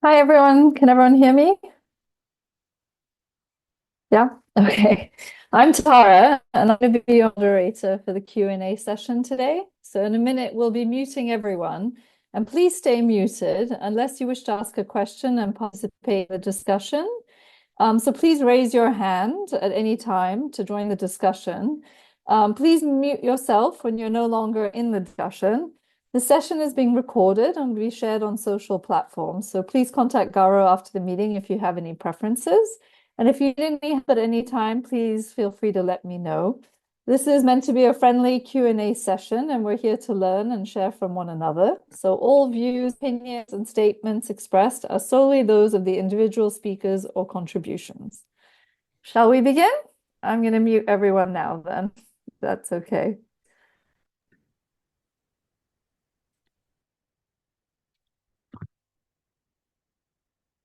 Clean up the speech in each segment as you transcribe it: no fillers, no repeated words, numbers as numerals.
Hi everyone, can everyone hear me? Yeah. Okay. I'm Tara and I'm going to be your moderator for the Q&A session today. So in a minute we'll be muting everyone and please stay muted unless you wish to ask a question and participate in the discussion. So please raise your hand at any time to join the discussion. Please mute yourself when you're no longer in the discussion. The session is being recorded and will be shared on social platforms. So please contact Garo after the meeting if you have any preferences. And if you need any help at any time, please feel free to let me know. This is meant to be a friendly Q&A session, and we're here to learn and share from one another. So all views, opinions, and statements expressed are solely those of the individual speakers or contributions. Shall we begin? I'm going to mute everyone now then. That's okay.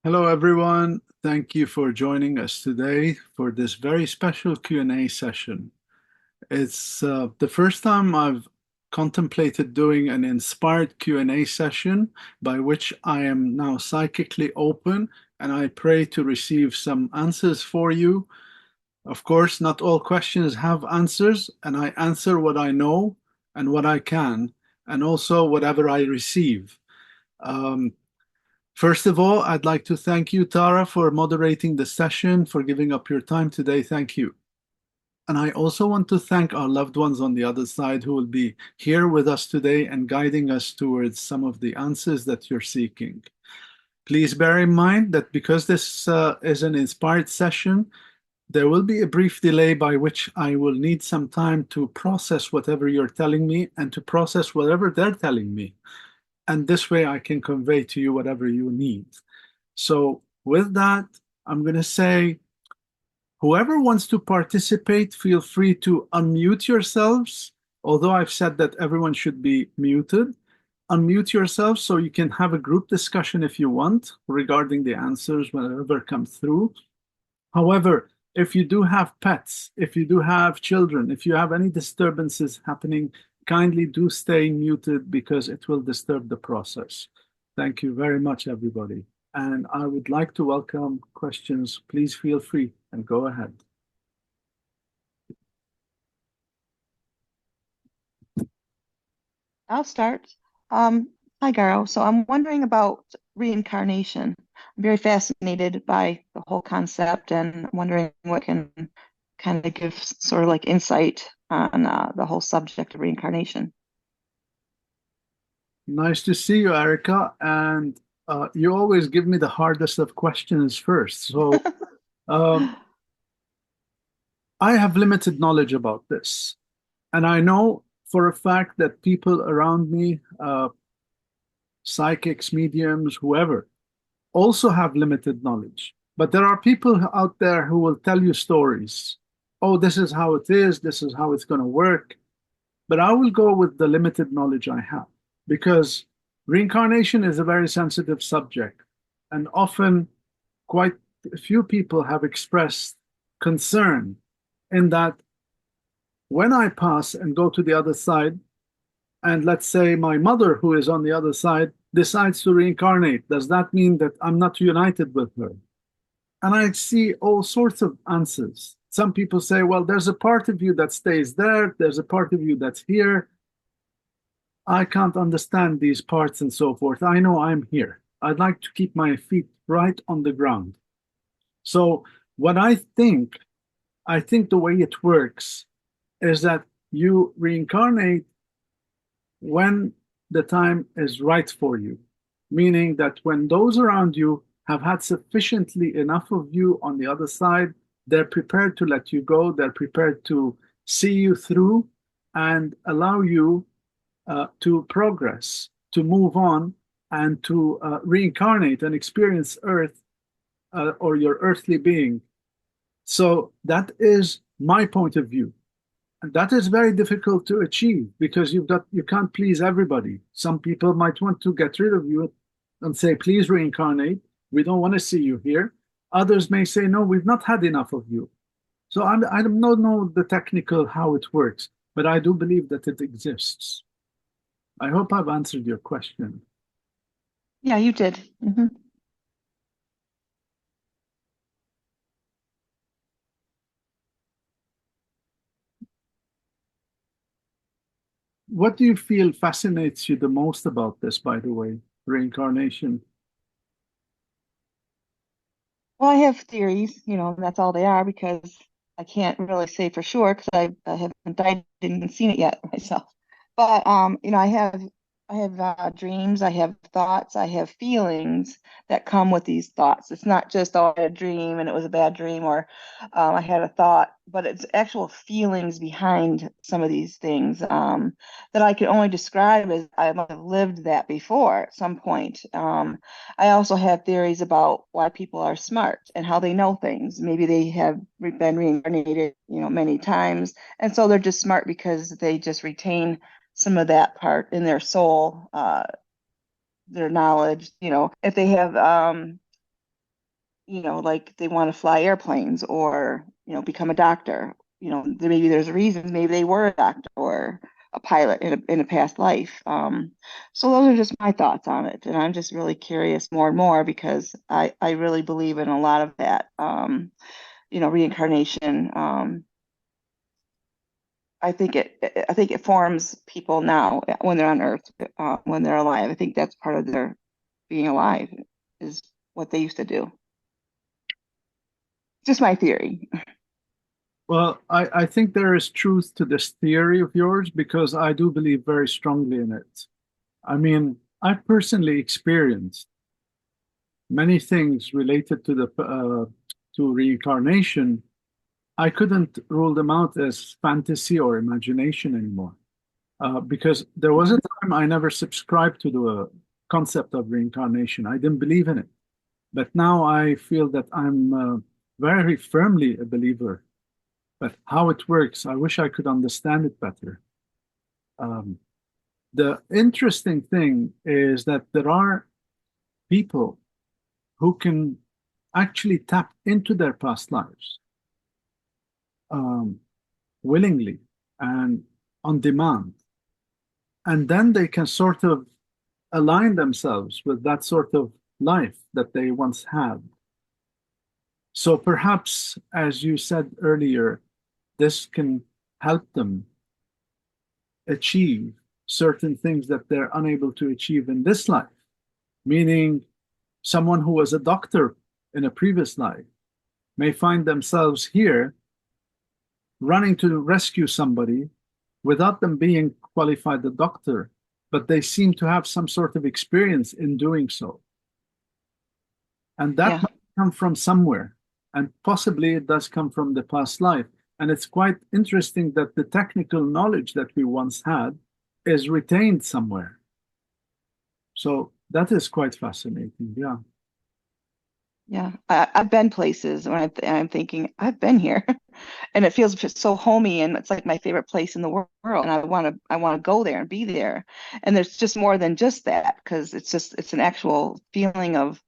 Hello, everyone. Thank you for joining us today for this very special Q&A session. It's the first time I've contemplated doing an inspired Q&A session by which I am now psychically open and I pray to receive some answers for you. Of course, not all questions have answers, and I answer what I know and what I can, and also whatever I receive. Um, First of all, I'd like to thank you, Tara, for moderating the session, for giving up your time today. Thank you. And I also want to thank our loved ones on the other side who will be here with us today and guiding us towards some of the answers that you're seeking. Please bear in mind that because this is an inspired session, there will be a brief delay by which I will need some time to process whatever you're telling me and to process whatever they're telling me. And this way I can convey to you whatever you need. So with that, I'm going to say, whoever wants to participate, feel free to unmute yourselves. Although I've said that everyone should be muted, unmute yourselves so you can have a group discussion if you want regarding the answers whenever come through. However, if you do have pets, if you do have children, if you have any disturbances happening, kindly do stay muted because it will disturb the process. Thank you very much, everybody. And I would like to welcome questions. Please feel free and go ahead. I'll start. Um, Hi, Garo. So I'm wondering about reincarnation. I'm very fascinated by the whole concept and wondering what can kind of give sort of like insight on the whole subject of reincarnation. Nice to see you, Erica. And you always give me the hardest of questions first. So um, I have limited knowledge about this. And I know for a fact that people around me, psychics, mediums, whoever, also have limited knowledge. But there are people out there who will tell you stories. Oh, this is how it is. This is how it's going to work. But I will go with the limited knowledge I have because reincarnation is a very sensitive subject. And often, quite a few people have expressed concern in that when I pass and go to the other side, and let's say my mother, who is on the other side, decides to reincarnate, does that mean that I'm not united with her? And I see all sorts of answers. Some people say, well, there's a part of you that stays there, there's a part of you that's here. I can't understand these parts and so forth. I know I'm here. I'd like to keep my feet right on the ground. So, what I think the way it works is that you reincarnate when the time is right for you, meaning that when those around you have had sufficiently enough of you on the other side, they're prepared to let you go, they're prepared to see you through and allow you to progress, to move on, and to reincarnate and experience Earth or your earthly being. So that is my point of view. And that is very difficult to achieve because you can't please everybody. Some people might want to get rid of you and say, please reincarnate. We don't want to see you here. Others may say, no, we've not had enough of you. So I don't know the technical how it works, but I do believe that it exists. I hope I've answered your question. Yeah, you did. what do you feel fascinates you the most about this, by the way, reincarnation? Well, I have theories, and that's all they are because I can't really say for sure because I haven't died, didn't even seen it yet myself. But I have dreams, I have thoughts, I have feelings that come with these thoughts. It's not just, oh, I had a dream and it was a bad dream, or I had a thought, but it's actual feelings behind some of these things that I can only describe as I might have lived that before at some point. I also have theories about why people are smart and how they know things. Maybe they have been reincarnated, many times, and so they're just smart because they just retain some of that part in their soul, their knowledge. If they have, like they want to fly airplanes or become a doctor. Maybe there's reasons. Maybe they were a doctor or a pilot in a past life. So those are just my thoughts on it, and I'm just really curious more and more because I really believe in a lot of that. Reincarnation. I think it forms people now when they're on Earth, when they're alive. I think that's part of their being alive is what they used to do. Just my theory. Well, I think there is truth to this theory of yours because I do believe very strongly in it. I mean, I personally experienced many things related to the to reincarnation. I couldn't rule them out as fantasy or imagination anymore. Because there was a time I never subscribed to the concept of reincarnation. I didn't believe in it. But now I feel that I'm very firmly a believer. But how it works, I wish I could understand it better. Um, the interesting thing is that there are people who can actually tap into their past lives um, willingly and on demand. And then they can sort of align themselves with that sort of life that they once had. So perhaps, as you said earlier, this can help them achieve certain things that they're unable to achieve in this life, meaning someone who was a doctor in a previous life may find themselves here running to rescue somebody without them being qualified a doctor, but they seem to have some sort of experience in doing so. And that Yeah. might come from somewhere. And possibly it does come from the past life. And it's quite interesting that the technical knowledge that we once had is retained somewhere. So that is quite fascinating. Yeah. Yeah, I've been places when I'm thinking I've been here, and it feels just so homey, and it's like my favorite place in the world, and I want to go there and be there. And there's just more than just that because it's an actual feeling of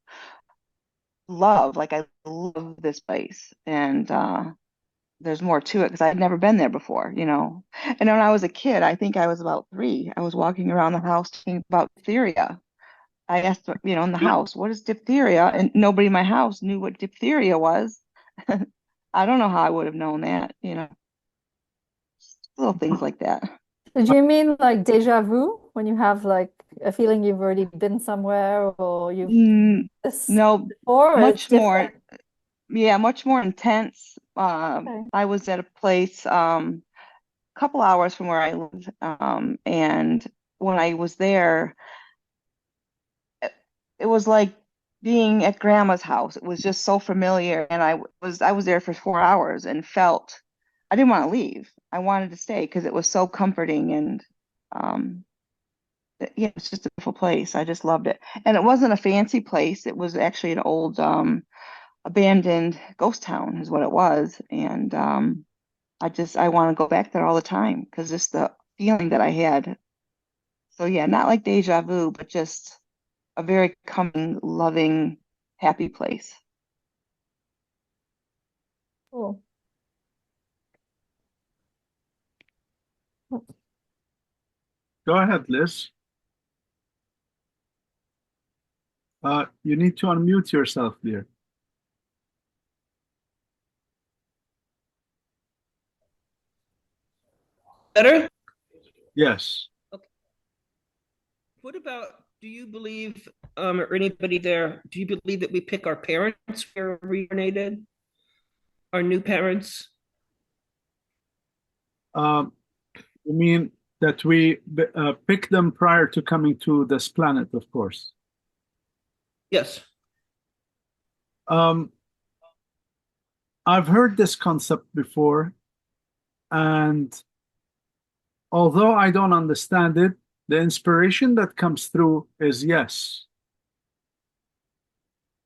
love. Like I love this place, and there's more to it because I've never been there before. And when I was a kid, I think I was about 3. I was walking around the house thinking about diphtheria. I asked, in the house, what is diphtheria? And nobody in my house knew what diphtheria was. I don't know how I would have known that. Little things like that. Did you mean like deja vu when you have like a feeling you've already been somewhere or you've Mm, this no, before, or it's much more, different? yeah, much more intense. Okay. I was at a place a couple hours from where I live, and when I was there, it was like being at grandma's house. It was just so familiar, and I was there for 4 hours and felt I didn't want to leave. I wanted to stay because it was so comforting and um yeah, it's just a beautiful place. I just loved it. And it wasn't a fancy place. It was actually an old abandoned ghost town is what it was. And I want to go back there all the time because just the feeling that I had. So yeah, not like deja vu, but just a very coming, loving, happy place. Cool. Go ahead, Liz. You need to unmute yourself, dear. Better? Yes. What about, do you believe, or anybody there, do you believe that we pick our parents when we're reincarnated? Our new parents? Um, you mean that we pick them prior to coming to this planet, of course. Yes. Um, I've heard this concept before, and although I don't understand it, the inspiration that comes through is yes.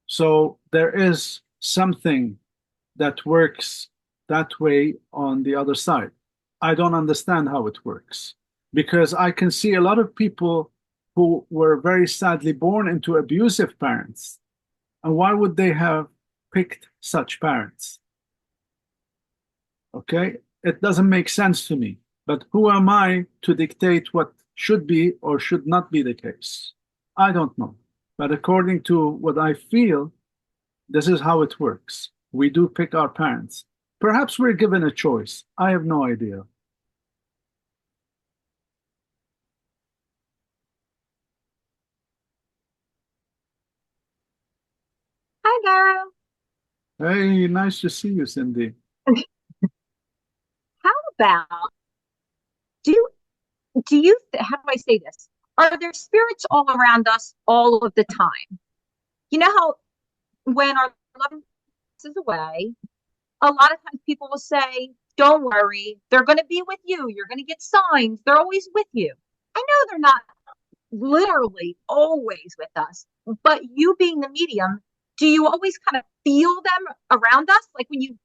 So there is something that works that way on the other side. I don't understand how it works because I can see a lot of people who were very sadly born into abusive parents. And why would they have picked such parents? Okay, it doesn't make sense to me. But who am I to dictate what should be or should not be the case? I don't know. But according to what I feel, this is how it works. We do pick our parents. Perhaps we're given a choice. I have no idea. Hi, Garo. Hey, nice to see you, Cindy. How about do do you how do I say this? Are there spirits all around us all of the time? You know how when our loved one passes away, a lot of times people will say, "Don't worry, they're going to be with you. You're going to get signs. They're always with you." I know they're not literally always with us, but you being the medium, do you always kind of feel them around us? Like when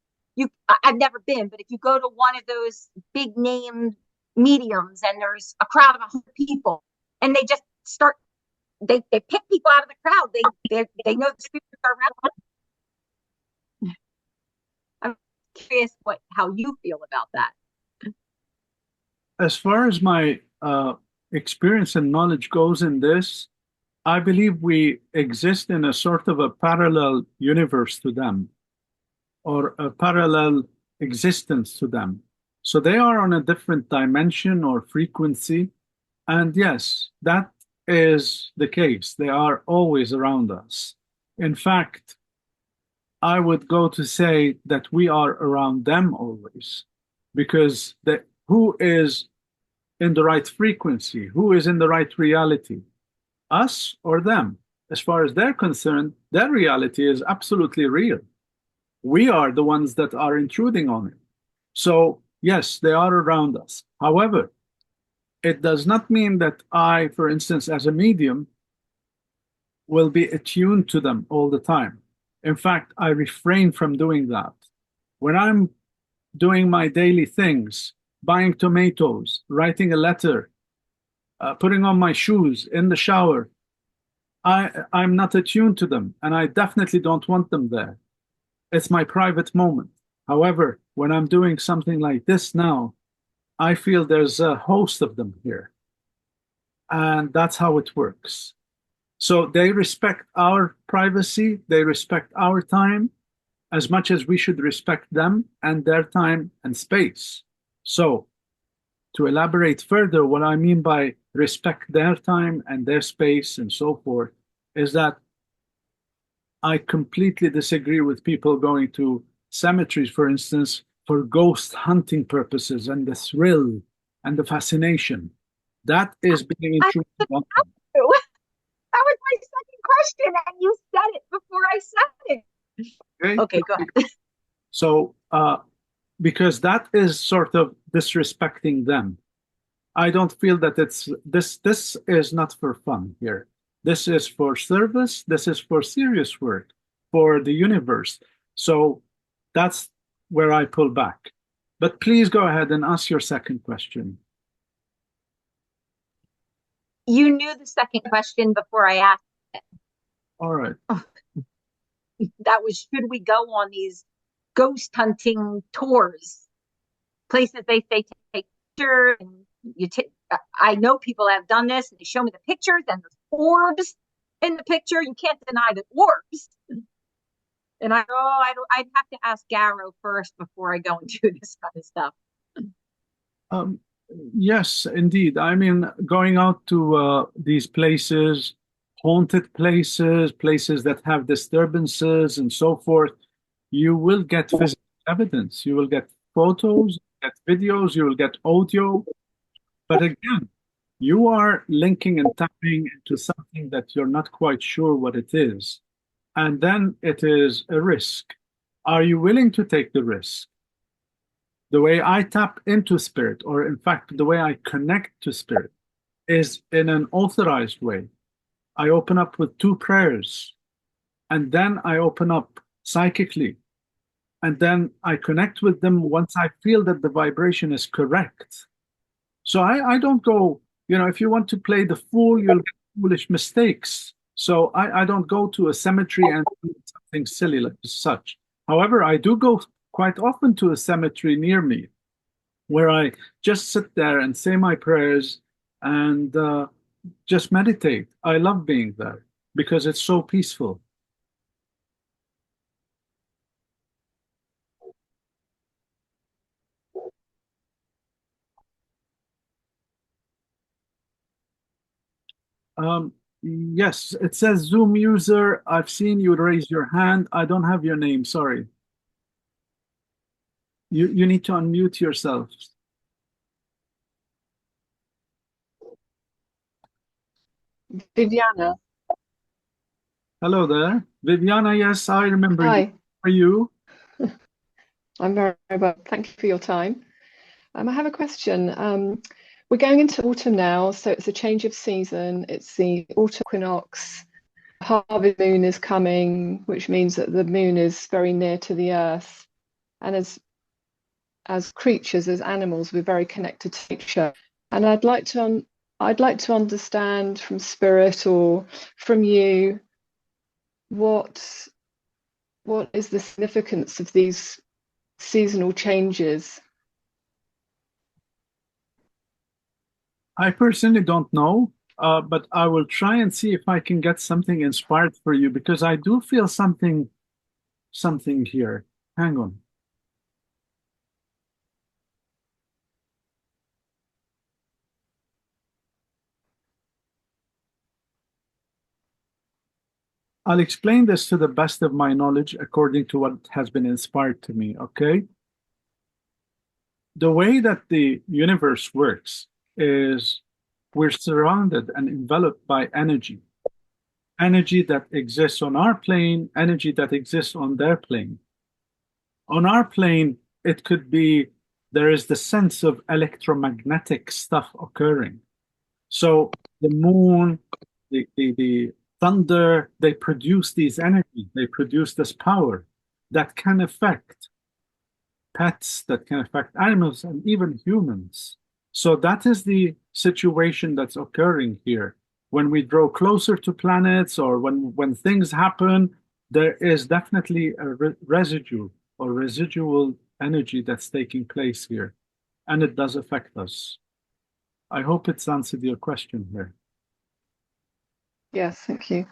I've never been, but if you go to one of those big name mediums and there's a crowd of 100 people and they just start, they pick people out of the crowd. They know the spirits are around. I'm curious how you feel about that. As far as my experience and knowledge goes in this, I believe we exist in a sort of a parallel universe to them, or a parallel existence to them. So they are on a different dimension or frequency. And yes, that is the case. They are always around us. In fact, I would go to say that we are around them always, because who is in the right frequency? Who is in the right reality? Us or them? As far as they're concerned, their reality is absolutely real. We are the ones that are intruding on it. So, yes, they are around us. However, it does not mean that I, for instance, as a medium, will be attuned to them all the time. In fact, I refrain from doing that. When I'm doing my daily things, buying tomatoes, writing a letter, putting on my shoes in the shower, I'm not attuned to them, and I definitely don't want them there. It's my private moment. However, when I'm doing something like this now, I feel there's a host of them here. And that's how it works. So they respect our privacy, they respect our time as much as we should respect them and their time and space. So, to elaborate further, what I mean by respect their time and their space and so forth is that I completely disagree with people going to cemeteries, for instance, for ghost hunting purposes and the thrill and the fascination. That is being intruded on. That was my second question, and you said it before I said it. Okay, go ahead. So, because that is sort of disrespecting them. I don't feel that it's this. This is not for fun here. This is for service. This is for serious work for the universe. So that's where I pull back. But please go ahead and ask your second question. You knew the second question before I asked it. All right. That was, should we go on these ghost hunting tours? Places they say take pictures, and I know people have done this, and they show me the pictures and the orbs in the picture. You can't deny the orbs. And I'd have to ask Garo first before I go and do this kind of stuff. Yes, indeed. I mean, going out to these places, haunted places, places that have disturbances and so forth, you will get physical evidence. You will get photos, get videos, you will get audio. But again, you are linking and tapping into something that you're not quite sure what it is. And then it is a risk. Are you willing to take the risk? The way I tap into spirit, or in fact, the way I connect to spirit, is in an authorized way. I open up with two prayers, and then I open up psychically, and then I connect with them once I feel that the vibration is correct. So I don't go, if you want to play the fool, you'll get foolish mistakes. So I don't go to a cemetery and do something silly like such. However, I do go quite often to a cemetery near me where I just sit there and say my prayers and just meditate. I love being there because it's so peaceful. Yes, it says Zoom user. I've seen you raise your hand. I don't have your name, sorry. You need to unmute yourself. Viviana. Hello there. Viviana, yes, I remember you. Hi, How are you? I'm very well. Thank you for your time. I have a question. We're going into autumn now, so it's a change of season. It's the autumn equinox. Harvest moon is coming, which means that the moon is very near to the earth. And as creatures, as animals, we're very connected to nature. And I'd like to understand from spirit or from you what is the significance of these seasonal changes. I personally don't know, but I will try and see if I can get something inspired for you because I do feel something here. Hang on. I'll explain this to the best of my knowledge according to what has been inspired to me, okay? The way that the universe works is we're surrounded and enveloped by energy. Energy that exists on our plane, energy that exists on their plane. On our plane, it could be there is the sense of electromagnetic stuff occurring. So the moon, the thunder, they produce these energy, they produce this power that can affect pets, that can affect animals, and even humans. So that is the situation that's occurring here. When we draw closer to planets or when things happen, there is definitely a residue or residual energy that's taking place here, and it does affect us. I hope it's answered your question here. Yes, thank you.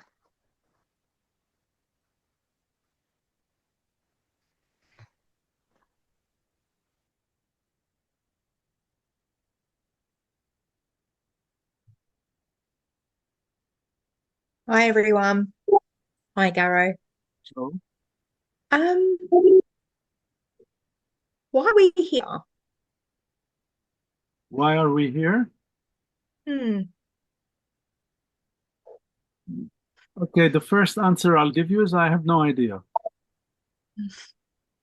Hi everyone. Hi Garo. So, Um, why are we here? why are we here? Hmm. Okay, the first answer I'll give you is I have no idea.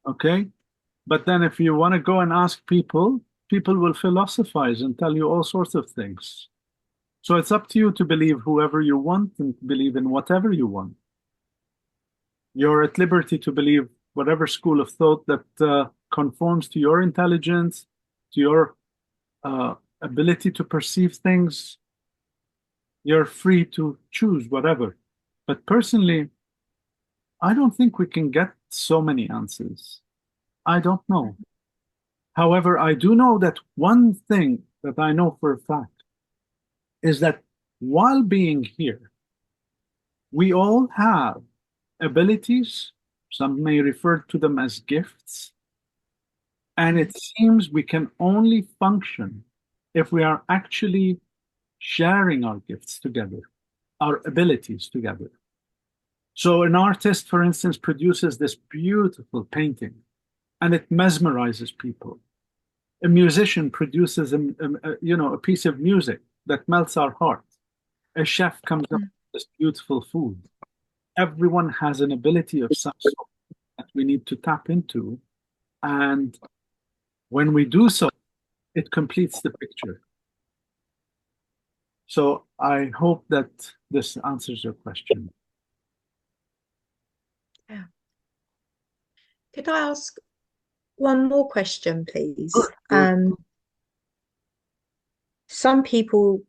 Okay? But then if you want to go and ask people, people will philosophize and tell you all sorts of things. So it's up to you to believe whoever you want and believe in whatever you want. You're at liberty to believe whatever school of thought that conforms to your intelligence, to your ability to perceive things. You're free to choose whatever. But personally, I don't think we can get so many answers. I don't know. However, I do know that one thing that I know for a fact is that while being here, we all have abilities. Some may refer to them as gifts. And it seems we can only function if we are actually sharing our gifts together, our abilities together. So an artist, for instance, produces this beautiful painting and it mesmerizes people. A musician produces a piece of music that melts our heart. A chef comes up with this beautiful food. Everyone has an ability of some sort that we need to tap into. And when we do so, it completes the picture. So I hope that this answers your question. Yeah. Could I ask one more question, please? Sure. Some people,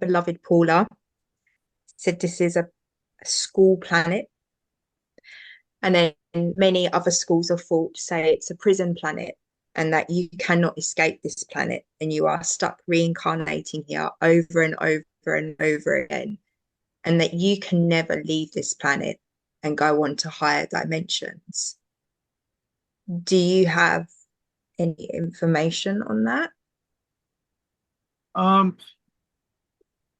beloved Paula, said this is a school planet, and then many other schools of thought say it's a prison planet, and that you cannot escape this planet, and you are stuck reincarnating here over and over and over again, and that you can never leave this planet and go on to higher dimensions. Do you have any information on that?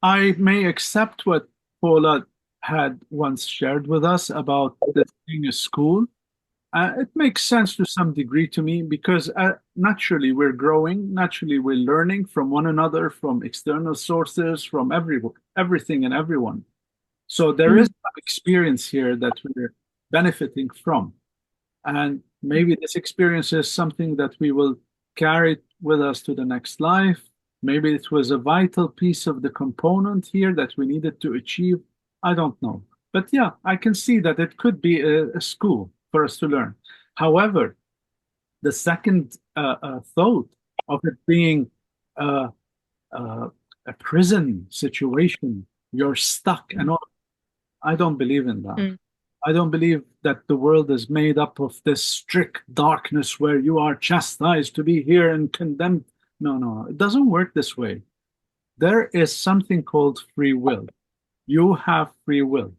I may accept what Paula had once shared with us about this being a school. It makes sense to some degree to me because naturally we're growing, naturally we're learning from one another, from external sources, from everything and everyone. So there is some experience here that we're benefiting from. And maybe this experience is something that we will carry with us to the next life. Maybe it was a vital piece of the component here that we needed to achieve. I don't know. But yeah, I can see that it could be a school for us to learn. However, the second thought of it being a prison situation, you're stuck and all, I don't believe in that. I don't believe that the world is made up of this strict darkness where you are chastised to be here and condemned. No, no, it doesn't work this way. There is something called free will. You have free will.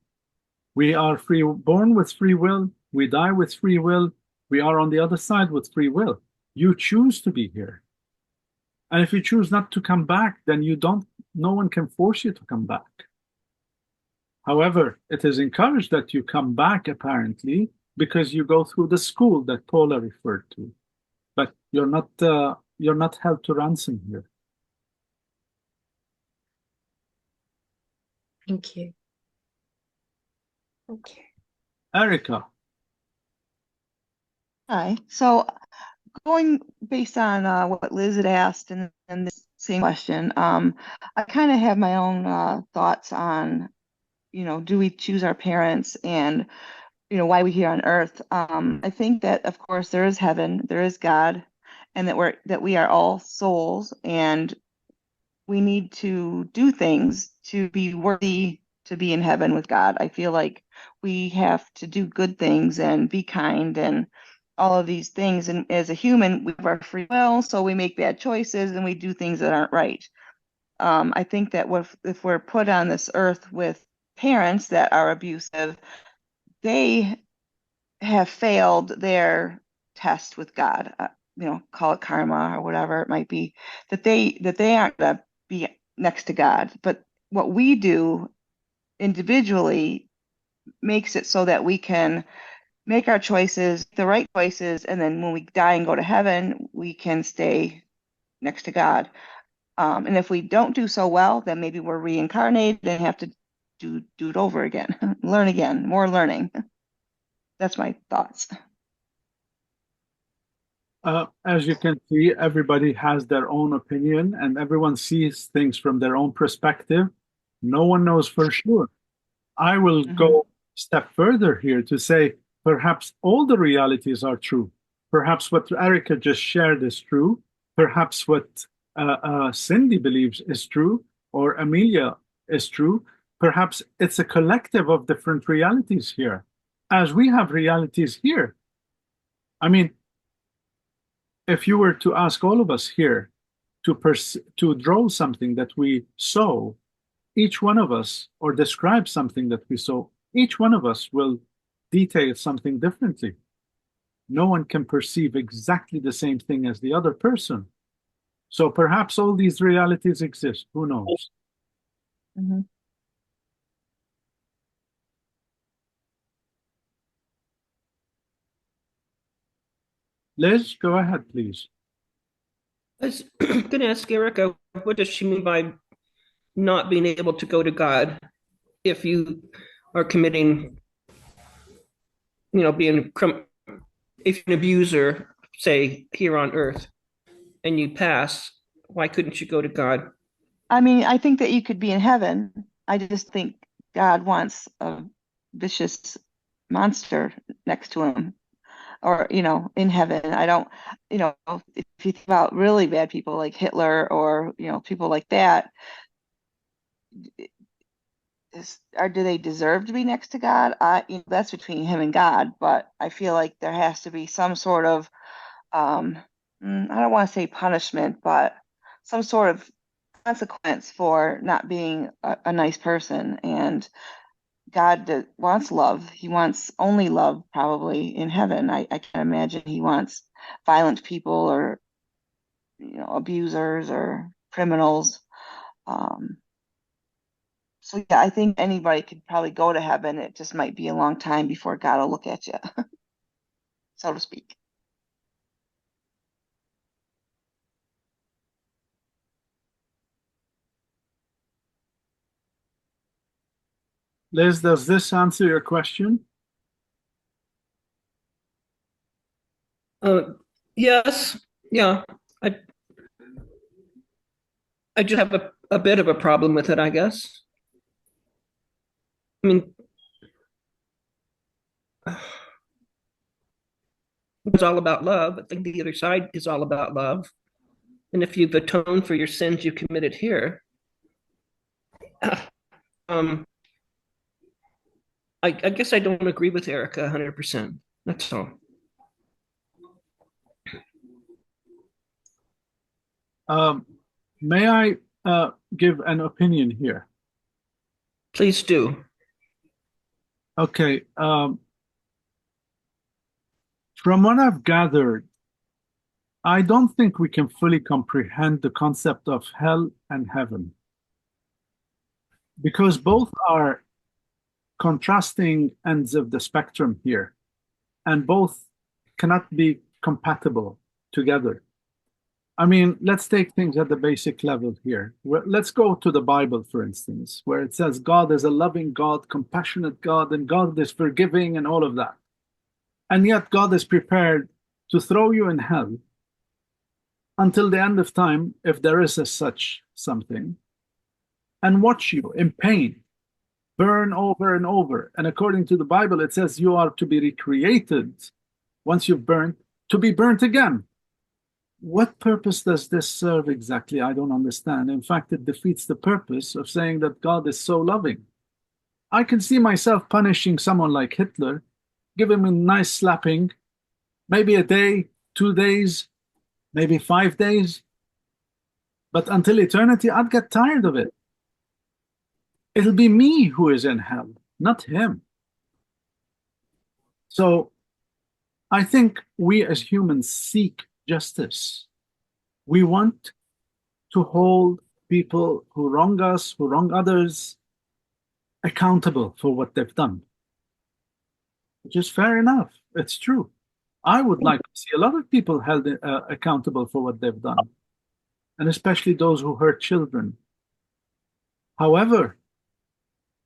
We are born with free will. We die with free will. We are on the other side with free will. You choose to be here. And if you choose not to come back, then no one can force you to come back. However, it is encouraged that you come back, apparently, because you go through the school that Paula referred to. But you're not held to ransom here. Thank you. Okay. Erica. Hi. So going based on what Liz had asked and this same question, I kind of have my own thoughts on, do we choose our parents and, why we here on earth? I think that, of course, there is heaven, there is God, and that we are all souls, and we need to do things to be worthy to be in heaven with God. I feel like we have to do good things and be kind and all of these things. And as a human, we have our free will, so we make bad choices and we do things that aren't right. I think that if we're put on this earth with parents that are abusive, they have failed their test with God. Call it karma or whatever it might be. That they aren't going to be next to God. But what we do individually makes it so that we can make our choices, the right choices, and then when we die and go to heaven, we can stay next to God. And if we don't do so well, then maybe we're reincarnated and have to do it over again, learn again, more learning. That's my thoughts. As you can see, everybody has their own opinion and everyone sees things from their own perspective. No one knows for sure. I will go a step further here to say perhaps all the realities are true. Perhaps what Erica just shared is true. Perhaps what Cindy believes is true, or Amelia is true. Perhaps it's a collective of different realities here, as we have realities here. I mean, if you were to ask all of us here to draw something that we saw, each one of us, or describe something that we saw, each one of us will detail something differently. No one can perceive exactly the same thing as the other person. So perhaps all these realities exist. Who knows? Mhm. Liz, go ahead, please. I was going to ask Erica, what does she mean by not being able to go to God if you are committing, being if you're an abuser, say here on earth, and you pass, why couldn't you go to God? I mean, I think that you could be in heaven. I just think God wants a vicious monster next to him, or, in heaven. I don't, if you think about really bad people like Hitler or, people like that, do they deserve to be next to God? That's between him and God, but I feel like there has to be some sort of, I don't want to say punishment, but some sort of consequence for not being a nice person. And God wants love. He wants only love, probably in heaven. I can't imagine he wants violent people or, abusers or criminals. Um, so yeah, I think anybody could probably go to heaven. It just might be a long time before God will look at you, so to speak. Liz, does this answer your question? Uh, yes, yeah. I I just have a bit of a problem with it, I guess. I mean, it's all about love. I think the other side is all about love. And if you've atoned for your sins you committed here, um, I guess I don't agree with Erica 100%. That's all. May I give an opinion here? Please do. Okay. From what I've gathered, I don't think we can fully comprehend the concept of hell and heaven because both are contrasting ends of the spectrum here, and both cannot be compatible together. I mean, let's take things at the basic level here. Let's go to the Bible, for instance, where it says God is a loving God, compassionate God, and God is forgiving and all of that. And yet God is prepared to throw you in hell until the end of time, if there is a such something, and watch you in pain, burn over and over. And according to the Bible, it says you are to be recreated once you've burned, to be burnt again. What purpose does this serve exactly? I don't understand. In fact, it defeats the purpose of saying that God is so loving. I can see myself punishing someone like Hitler, give him a nice slapping, maybe a day, 2 days, maybe 5 days. But until eternity, I'd get tired of it. It'll be me who is in hell, not him. So I think we as humans seek justice. We want to hold people who wrong us, who wrong others, accountable for what they've done. Which is fair enough. It's true. I would like to see a lot of people held accountable for what they've done, and especially those who hurt children. However,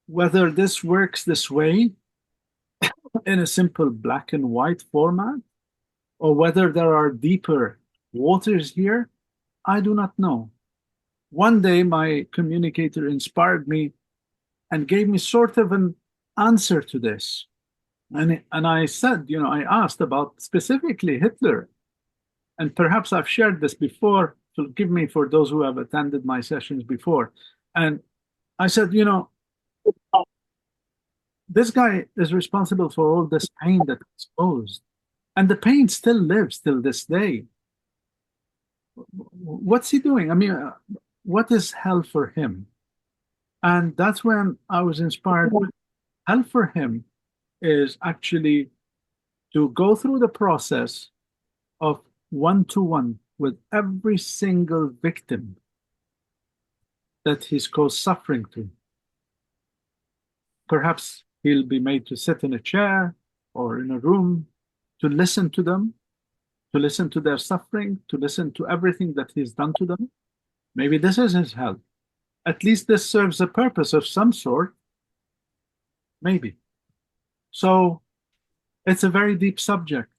whether this works this way in a simple black and white format, or whether there are deeper waters here, I do not know. One day, my communicator inspired me and gave me sort of an answer to this. And I said, I asked about specifically Hitler. And perhaps I've shared this before. Forgive me for those who have attended my sessions before. And I said, this guy is responsible for all this pain that he's caused. And the pain still lives till this day. What's he doing? I mean, what is hell for him? And that's when I was inspired. Hell for him is actually to go through the process of one-to-one with every single victim that he's caused suffering to. Perhaps he'll be made to sit in a chair or in a room to listen to them, to listen to their suffering, to listen to everything that he's done to them. Maybe this is his hell. At least this serves a purpose of some sort. Maybe. So it's a very deep subject.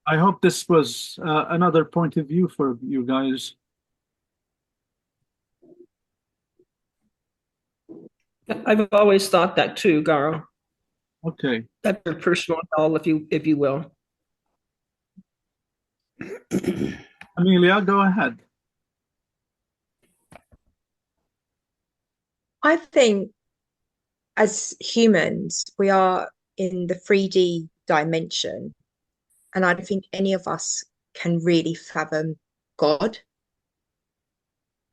I hope this was another point of view for you guys. I've always thought that too, Garo. Okay. That's your personal hell, if you will. Amelia, go ahead. I think as humans, we are in the 3D dimension, and I don't think any of us can really fathom God.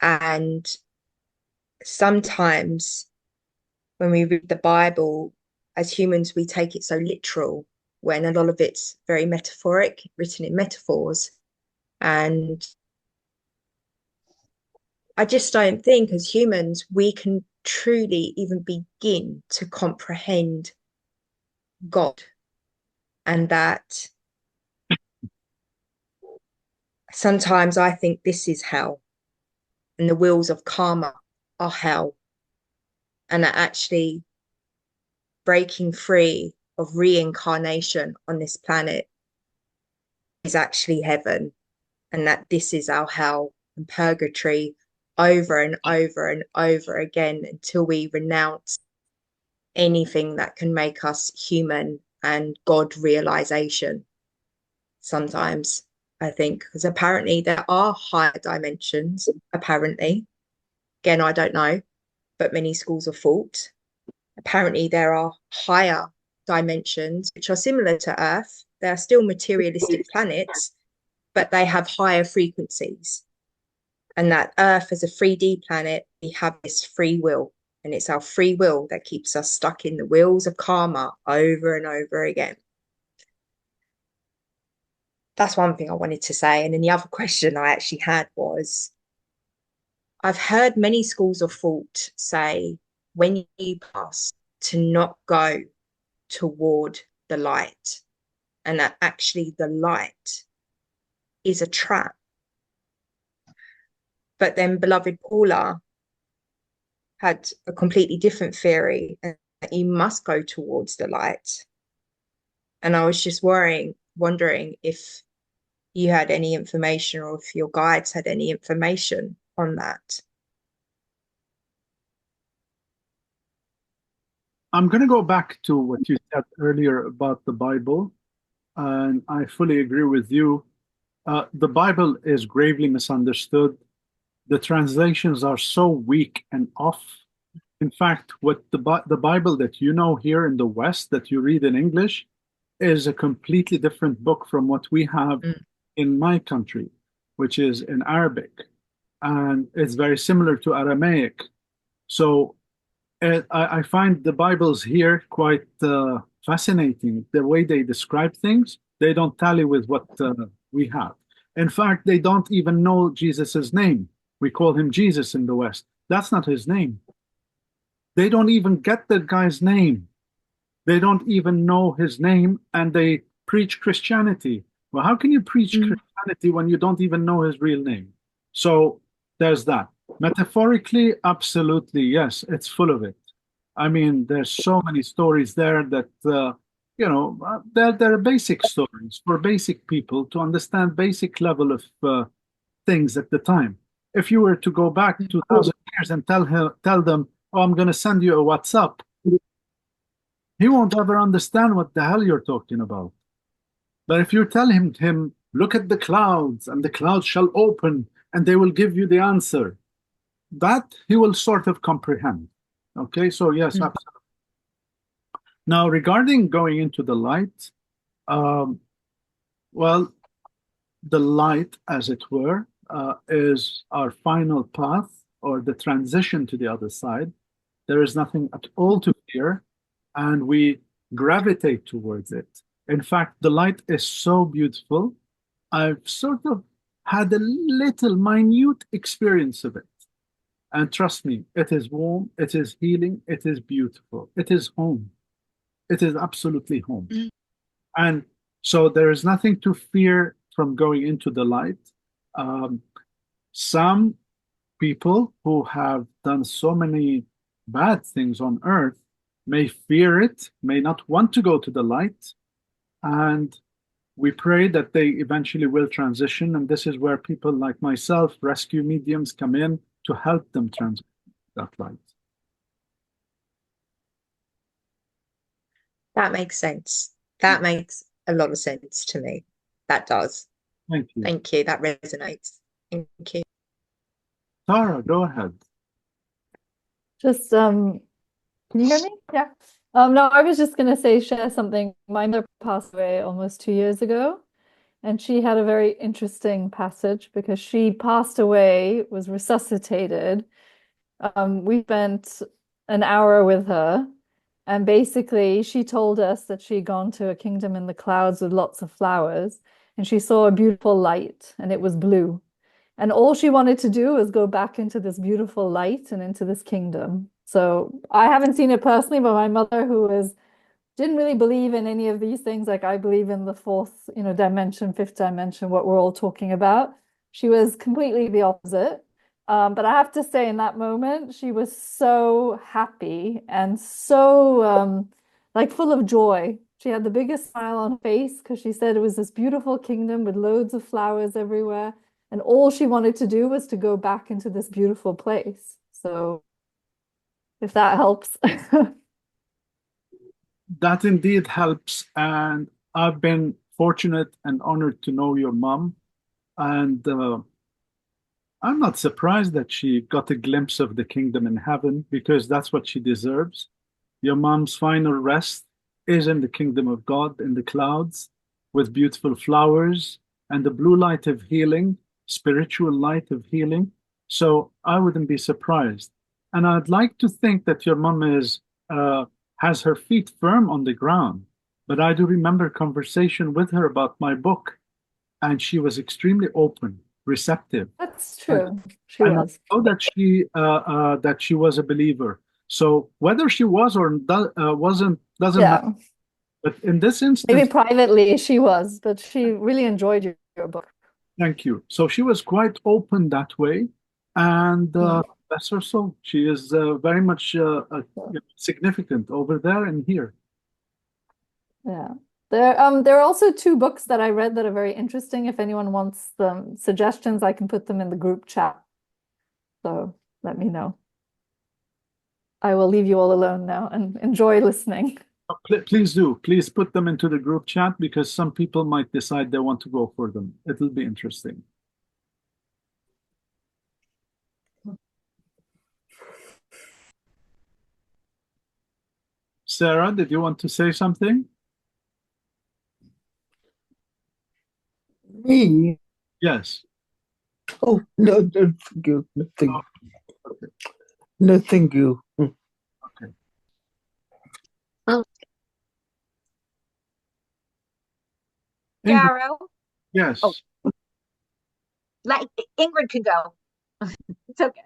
And sometimes when we read the Bible, as humans, we take it so literal when a lot of it's very metaphoric, written in metaphors. And I just don't think as humans we can truly even begin to comprehend God, and that sometimes I think this is hell and the wheels of karma are hell, and that actually breaking free of reincarnation on this planet is actually heaven, and that this is our hell and purgatory over and over and over again until we renounce anything that can make us human and God realization. Sometimes I think, because apparently there are higher dimensions, apparently. Again, I don't know, but many schools of thought. Apparently there are higher dimensions which are similar to Earth. They are still materialistic planets, but they have higher frequencies. And that Earth as a 3D planet, we have this free will. And it's our free will that keeps us stuck in the wheels of karma over and over again. That's one thing I wanted to say. And then the other question I actually had was, I've heard many schools of thought say when you pass to not go toward the light, and that actually the light is a trap. But then beloved Paula had a completely different theory, and that you must go towards the light. And I was just wondering if you had any information or if your guides had any information on that. I'm going to go back to what you said earlier about the Bible, and I fully agree with you. The Bible is gravely misunderstood. The translations are so weak and off. In fact, what the Bible that you know here in the West that you read in English is a completely different book from what we have in my country, which is in Arabic, and it's very similar to Aramaic. So I find the Bibles here quite fascinating. The way they describe things, they don't tally with what we have. In fact, they don't even know Jesus's name. We call him Jesus in the West. That's not his name. They don't even get the guy's name. They don't even know his name, and they preach Christianity. Well, how can you preach Christianity when you don't even know his real name? So there's that. Metaphorically, absolutely, yes, it's full of it. I mean, there's so many stories there that, they're basic stories for basic people to understand basic level of things at the time. If you were to go back 2,000 years and tell them, oh, I'm going to send you a WhatsApp, he won't ever understand what the hell you're talking about. But if you tell him, look at the clouds, and the clouds shall open, and they will give you the answer, that he will sort of comprehend. Okay, so yes, absolutely. Now, regarding going into the light, well, the light, as it were, is our final path or the transition to the other side. There is nothing at all to fear, and we gravitate towards it. In fact, the light is so beautiful. I've sort of had a little minute experience of it. And trust me, it is warm, it is healing, it is beautiful. It is home. It is absolutely home. And so there is nothing to fear from going into the light. Some people who have done so many bad things on earth may fear it, may not want to go to the light. And we pray that they eventually will transition. And this is where people like myself, rescue mediums, come in to help them transition that light. That makes sense. That makes a lot of sense to me. That does. Thank you. Thank you. That resonates. Thank you. Tara, go ahead. Just can you hear me? Yeah. No, I was just gonna share something. My mother passed away almost 2 years ago, and she had a very interesting passage because she passed away, was resuscitated. We spent an hour with her, and basically she told us that she'd gone to a kingdom in the clouds with lots of flowers, and she saw a beautiful light, and it was blue. And all she wanted to do was go back into this beautiful light and into this kingdom. So I haven't seen it personally, but my mother, didn't really believe in any of these things, like I believe in the fourth, dimension, fifth dimension, what we're all talking about. She was completely the opposite. But I have to say, in that moment, she was so happy and so like full of joy. She had the biggest smile on her face because she said it was this beautiful kingdom with loads of flowers everywhere. And all she wanted to do was to go back into this beautiful place. So if that helps. That indeed helps. And I've been fortunate and honored to know your mom. And I'm not surprised that she got a glimpse of the kingdom in heaven because that's what she deserves. Your mom's final rest is in the kingdom of God, in the clouds, with beautiful flowers and the blue light of healing, spiritual light of healing. So I wouldn't be surprised. And I'd like to think that your mom has her feet firm on the ground. But I do remember conversation with her about my book, and she was extremely open, receptive. That's true. She And was. I know that she was a believer. So whether she was or wasn't doesn't matter. Yeah. But in this instance, Maybe privately she was, but she really enjoyed your book. thank you. So she was quite open that way, and bless her soul, she is very much significant over there and here. Yeah. There are also two books that I read that are very interesting. If anyone wants them suggestions, I can put them in the group chat. So let me know. I will leave you all alone now and enjoy listening. Please do. Please put them into the group chat because some people might decide they want to go for them. It'll be interesting. Sarah, did you want to say something? Me? Yes. Oh, no, no, thank you. No, thank you. Okay. No, thank you. Okay. Ingrid, Garo, yes. Oh. like Ingrid can go. It's okay.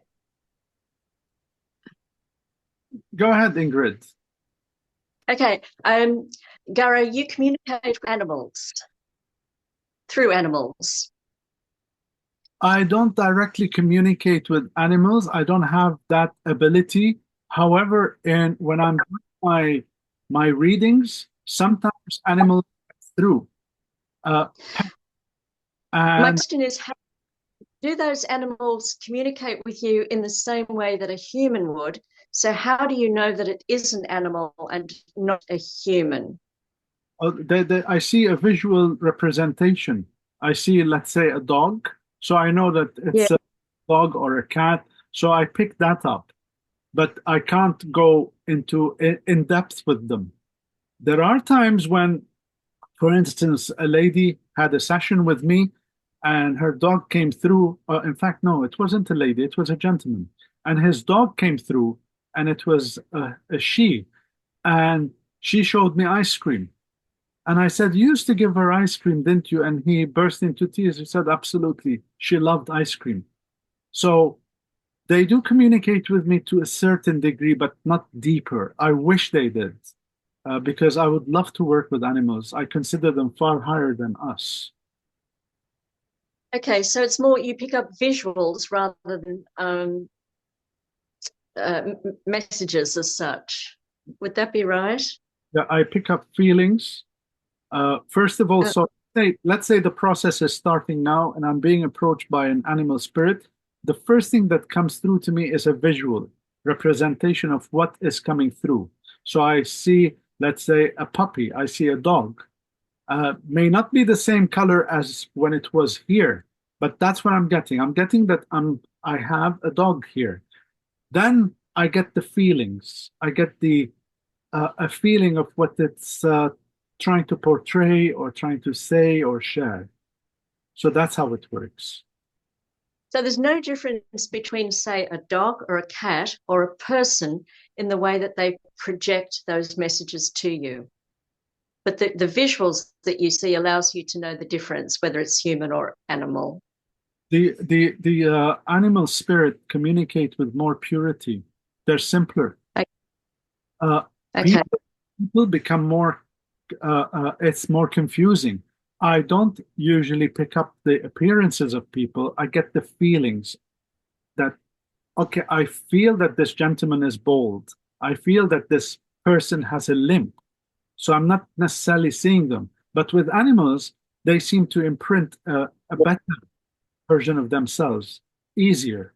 Go ahead, Ingrid. Okay, Garo, you communicate with animals, through animals. I don't directly communicate with animals. I don't have that ability. However, when I'm doing my readings, sometimes animals come through. My And question is, how do those animals communicate with you in the same way that a human would? So how do you know that it is an animal and not a human? I see a visual representation. I see, let's say, a dog. So I know that it's a dog or a cat. So I pick that up. But I can't go into in depth with them. There are times when, for instance, a lady had a session with me and her dog came through. In fact, no, it wasn't a lady, it was a gentleman. And his dog came through and it was a she. And she showed me ice cream. And I said, you used to give her ice cream, didn't you? And he burst into tears. He said, absolutely. She loved ice cream. So they do communicate with me to a certain degree, but not deeper. I wish they did, because I would love to work with animals. I consider them far higher than us. Okay, so it's more you pick up visuals rather than messages as such. Would that be right? Yeah, I pick up feelings. First of all, Uh, so let's say the process is starting now and I'm being approached by an animal spirit. The first thing that comes through to me is a visual representation of what is coming through. So I see, let's say, a puppy, I see a dog. May not be the same color as when it was here, but that's what I'm getting. I'm getting that I have a dog here. Then I get the feelings. I get the a feeling of what it's trying to portray or trying to say or share. So that's how it works. So there's no difference between, say, a dog or a cat or a person in the way that they project those messages to you. But the visuals that you see allows you to know the difference, whether it's human or animal. The animal spirit communicate with more purity. They're simpler. Okay. Uh, Okay. people become more. It's more confusing. I don't usually pick up the appearances of people. I get the feelings that, okay, I feel that this gentleman is bald. I feel that this person has a limp. So I'm not necessarily seeing them. But with animals, they seem to imprint a better version of themselves, easier.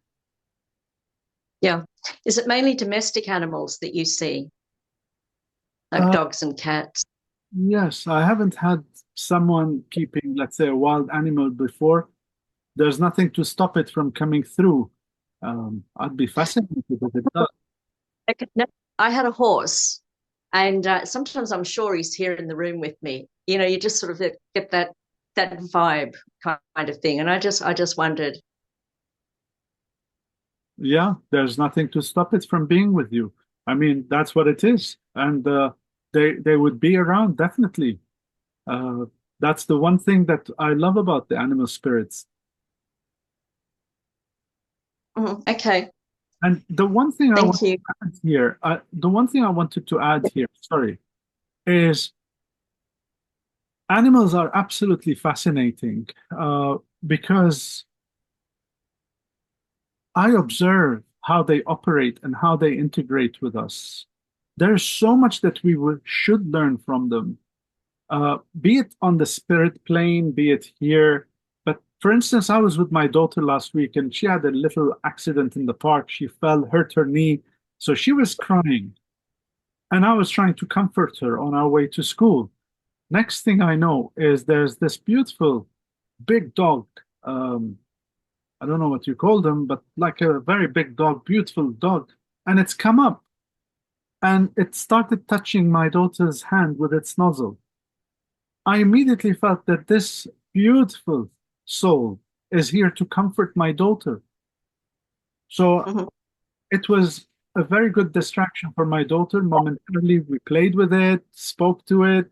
Yeah. Is it mainly domestic animals that you see, like Uh, dogs and cats? yes, I haven't had someone keeping, let's say, a wild animal before. There's nothing to stop it from coming through. I'd be fascinated if it does. Okay, no, I had a horse, and sometimes I'm sure he's here in the room with me. You know, you just sort of get that vibe kind of thing, and I just wondered. Yeah, there's nothing to stop it from being with you. I mean, that's what it is. And they would be around, definitely. Uh, that's the one thing that I love about the animal spirits. Okay, And the one thing I want thank to you. add here, the one thing I wanted to add here, sorry, is animals are absolutely fascinating because I observe how they operate and how they integrate with us. There's so much that we should learn from them, be it on the spirit plane, be it here. But for instance, I was with my daughter last week and she had a little accident in the park. She fell, hurt her knee. So she was crying. And I was trying to comfort her on our way to school. Next thing I know is there's this beautiful big dog. I don't know what you call them, but like a very big dog, beautiful dog. And it's come up and it started touching my daughter's hand with its nozzle. I immediately felt that this beautiful soul is here to comfort my daughter. So Mhm. it was a very good distraction for my daughter. Momentarily, we played with it, spoke to it,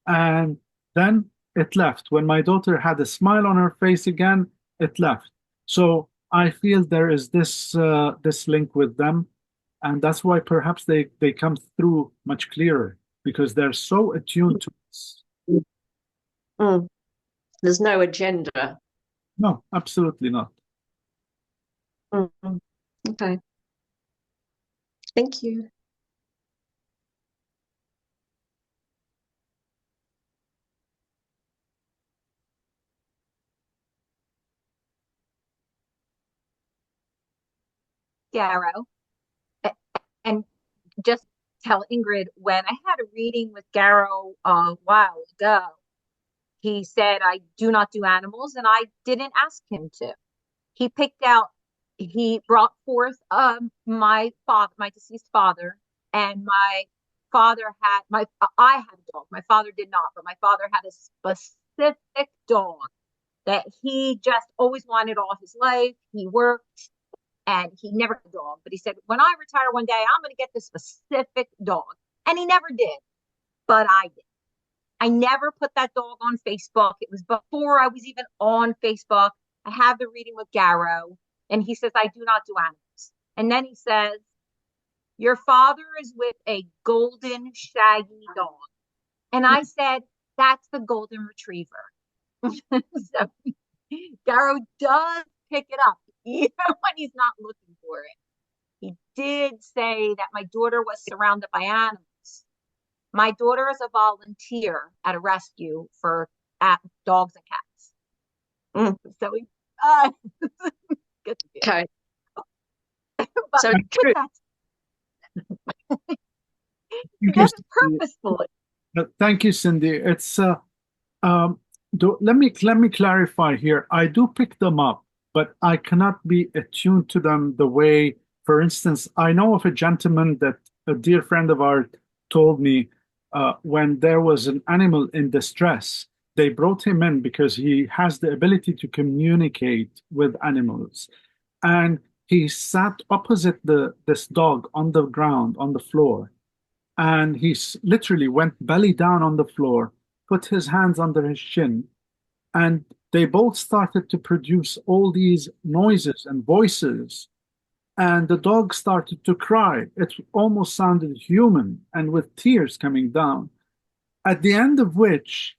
and then it left. When my daughter had a smile on her face again, it left. So I feel there is this link with them, and that's why perhaps they come through much clearer because they're so attuned to us. Mm. There's no agenda. No, absolutely not. Mm. Okay, thank you. Garo. And just tell Ingrid, when I had a reading with Garo a while ago, he said I do not do animals, and I didn't ask him to. He picked out, he brought forth my father, my deceased father, and my father had my I had a dog. My father did not, but my father had a specific dog that he just always wanted all his life. He worked and he never had a dog, but he said, when I retire one day, I'm going to get this specific dog. And he never did, but I did. I never put that dog on Facebook. It was before I was even on Facebook. I have the reading with Garo, and he says, I do not do animals. And then he says, your father is with a golden shaggy dog. And I said, that's the golden retriever. So Garo does pick it up, even when he's not looking for it. He did say that my daughter was surrounded by animals. My daughter is a volunteer at a rescue for dogs and cats. So he good to do. Okay. But So true. He does it purposefully. Thank you, Cindy. It's let me clarify here. I do pick them up, but I cannot be attuned to them the way, for instance, I know of a gentleman that a dear friend of ours told me when there was an animal in distress, they brought him in because he has the ability to communicate with animals. And he sat opposite this dog on the ground, on the floor. And he literally went belly down on the floor, put his hands under his chin, and they both started to produce all these noises and voices. And the dog started to cry. It almost sounded human and with tears coming down. At the end of which,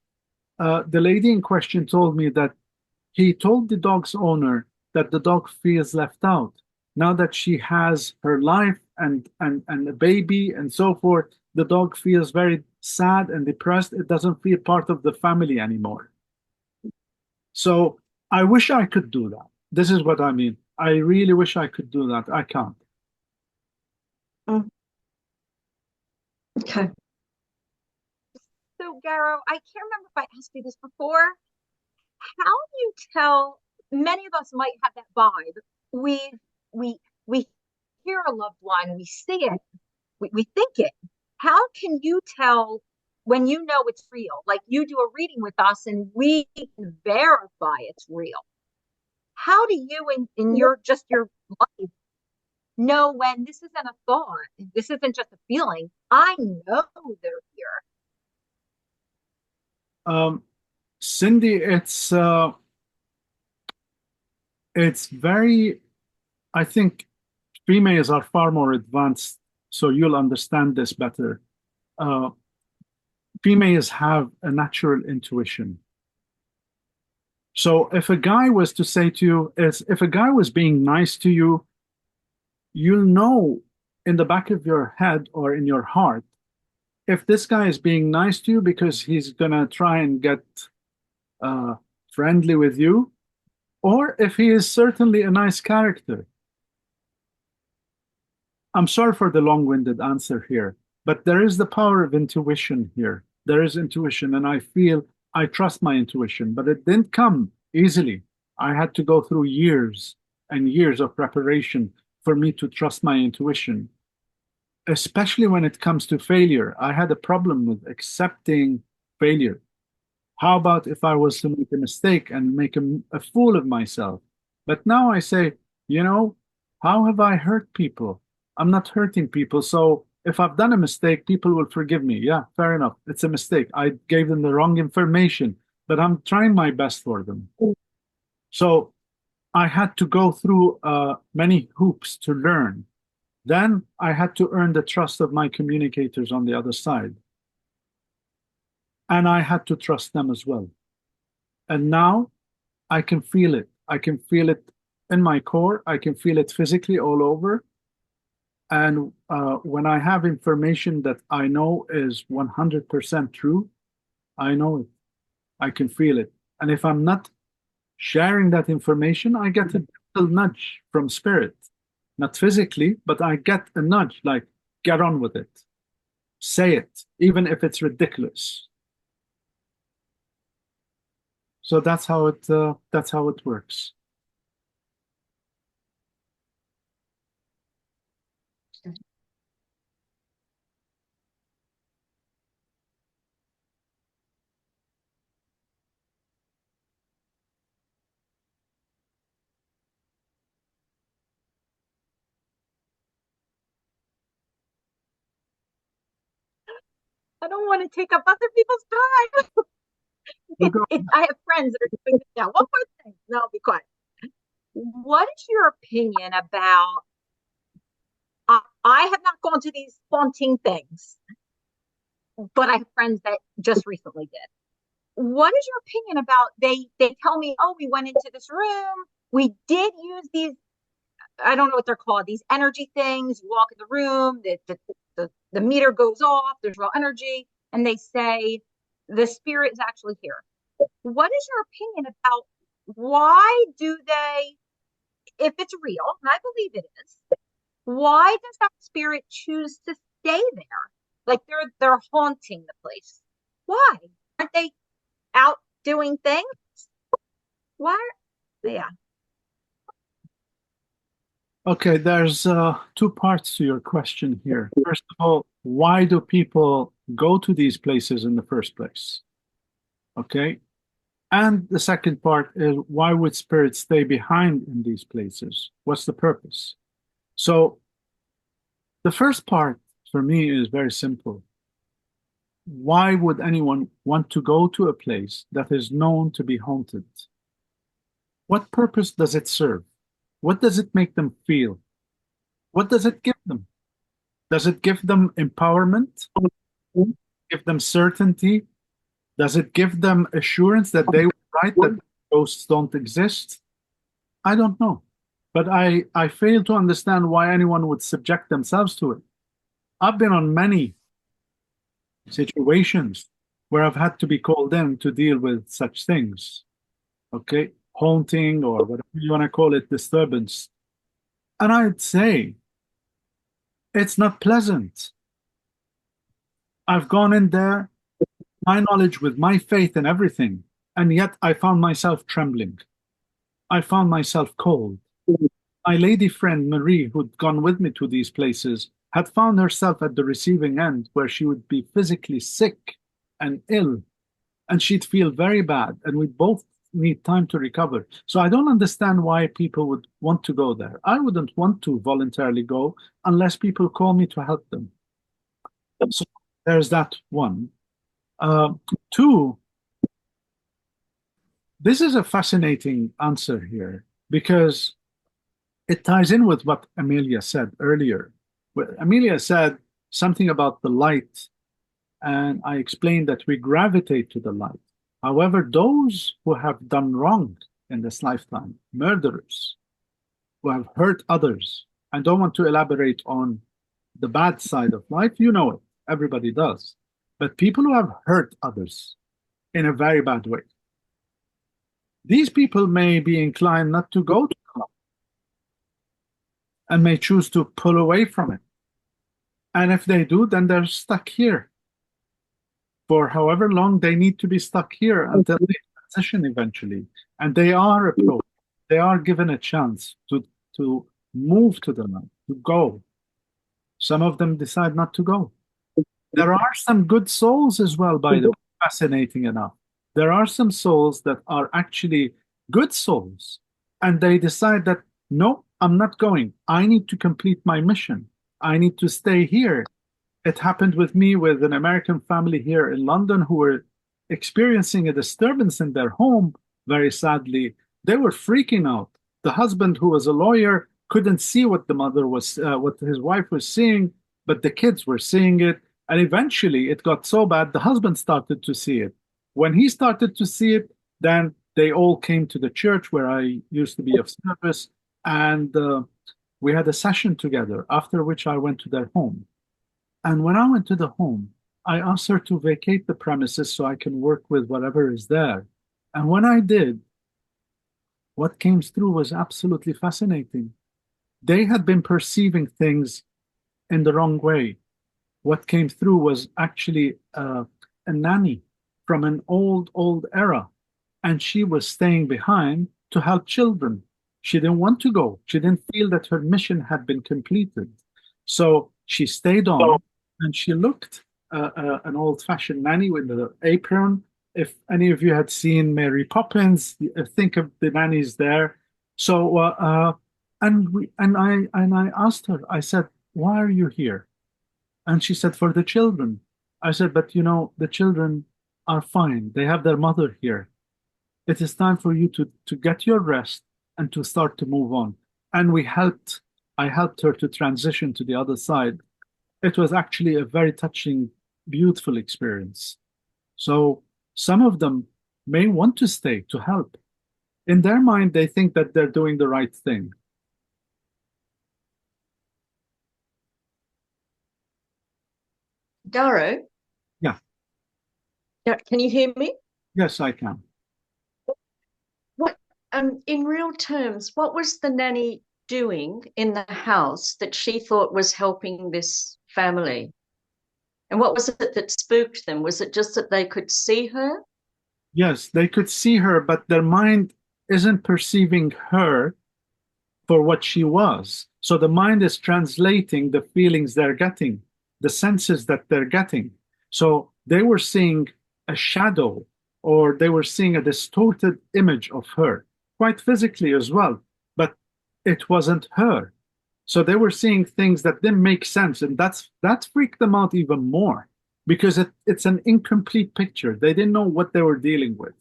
the lady in question told me that he told the dog's owner that the dog feels left out. Now that she has her life and a baby and so forth, the dog feels very sad and depressed. It doesn't feel part of the family anymore. So I wish I could do that. This is what I mean. I really wish I could do that. I can't. Okay. So, Garo, I can't remember if I asked you this before. How do you tell? Many of us might have that vibe. We hear a loved one, we see it, we think it. How can you tell when you know it's real? Like you do a reading with us and we can verify it's real. How do you in your life know when this isn't a thought, this isn't just a feeling? I know they're here. Cindy, it's very, I think females are far more advanced, so you'll understand this better. Females have a natural intuition. So if a guy was to say to you, if a guy was being nice to you, you'll know in the back of your head or in your heart if this guy is being nice to you because he's gonna try and get friendly with you, or if he is certainly a nice character. I'm sorry for the long-winded answer here, but there is the power of intuition here. There is intuition, and I feel I trust my intuition, but it didn't come easily. I had to go through years and years of preparation for me to trust my intuition, especially when it comes to failure. I had a problem with accepting failure. How about if I was to make a mistake and make a fool of myself? But now I say, how have I hurt people? I'm not hurting people. So if I've done a mistake, people will forgive me. Yeah, fair enough. It's a mistake. I gave them the wrong information, but I'm trying my best for them. So I had to go through many hoops to learn. Then I had to earn the trust of my communicators on the other side. And I had to trust them as well. And now I can feel it. I can feel it in my core. I can feel it physically all over. And when I have information that I know is 100% true, I know it. I can feel it. And if I'm not sharing that information, I get a little nudge from spirit. Not physically, but I get a nudge like, get on with it. Say it, even if it's ridiculous. So that's how it works. I don't want to take up other people's time. I have friends that are doing this now. One more thing. No, I'll be quiet. What is your opinion about? I have not gone to these haunting things, but I have friends that just recently did. What is your opinion about they tell me, oh, we went into this room, we did use these, I don't know what they're called, these energy things. You walk in the room, the meter goes off, there's real energy, and they say the spirit is actually here. What is your opinion about why do they, if it's real, and I believe it is, why does that spirit choose to stay there? Like they're haunting the place. Why? Aren't they out doing things? Why? Yeah. Okay, there's two parts to your question here. First of all, why do people go to these places in the first place? Okay. And the second part is, why would spirits stay behind in these places? What's the purpose? So the first part for me is very simple. Why would anyone want to go to a place that is known to be haunted? What purpose does it serve? What does it make them feel? What does it give them? Does it give them empowerment? Give them certainty? Does it give them assurance that they were right, that ghosts don't exist? I don't know. But I fail to understand why anyone would subject themselves to it. I've been on many situations where I've had to be called in to deal with such things. Okay? Haunting, or whatever you want to call it, disturbance. And I'd say it's not pleasant. I've gone in there, my knowledge, with my faith and everything, and yet I found myself trembling. I found myself cold. My lady friend Marie, who'd gone with me to these places, had found herself at the receiving end, where she would be physically sick and ill, and she'd feel very bad, and we'd both need time to recover. So I don't understand why people would want to go there. I wouldn't want to voluntarily go unless people call me to help them. So there's that one. Two, this is a fascinating answer here, because it ties in with what Amelia said earlier. Amelia said something about the light, and I explained that we gravitate to the light. However, those who have done wrong in this lifetime, murderers, who have hurt others, I don't want to elaborate on the bad side of life, you know it, everybody does. But people who have hurt others in a very bad way, these people may be inclined not to go to the light and may choose to pull away from it. And if they do, then they're stuck here for however long they need to be stuck here until they transition eventually. And they are approached, they are given a chance to move to the light, to go. Some of them decide not to go. There are some good souls as well, by the way, fascinating enough. There are some souls that are actually good souls, and they decide that, no, I'm not going. I need to complete my mission. I need to stay here. It happened with me with an American family here in London who were experiencing a disturbance in their home, very sadly. They were freaking out. The husband, who was a lawyer, couldn't see what the mother was, what his wife was seeing, but the kids were seeing it. And eventually it got so bad, the husband started to see it. When he started to see it, then they all came to the church where I used to be of service, and we had a session together, after which I went to their home. And when I went to the home, I asked her to vacate the premises so I can work with whatever is there. And when I did, what came through was absolutely fascinating. They had been perceiving things in the wrong way. What came through was actually a nanny from an old era. And she was staying behind to help children. She didn't want to go. She didn't feel that her mission had been completed. So she stayed on, and she looked an old-fashioned nanny with an apron. If any of you had seen Mary Poppins, think of the nannies there. So and I asked her, I said, why are you here? And she said, for the children. I said, but you know, the children are fine. They have their mother here. It is time for you to get your rest and to start to move on. And I helped her to transition to the other side. It was actually a very touching, beautiful experience. So some of them may want to stay to help. In their mind, they think that they're doing the right thing. Garo, Yeah, can you hear me? yes, I can. What, in real terms, what was the nanny doing in the house that she thought was helping this family? And what was it that spooked them? Was it just that they could see her? Yes, they could see her, but their mind isn't perceiving her for what she was. So the mind is translating the feelings they're getting, the senses that they're getting. So they were seeing a shadow, or they were seeing a distorted image of her, quite physically as well, but it wasn't her. So they were seeing things that didn't make sense, and that freaked them out even more because it's an incomplete picture. They didn't know what they were dealing with.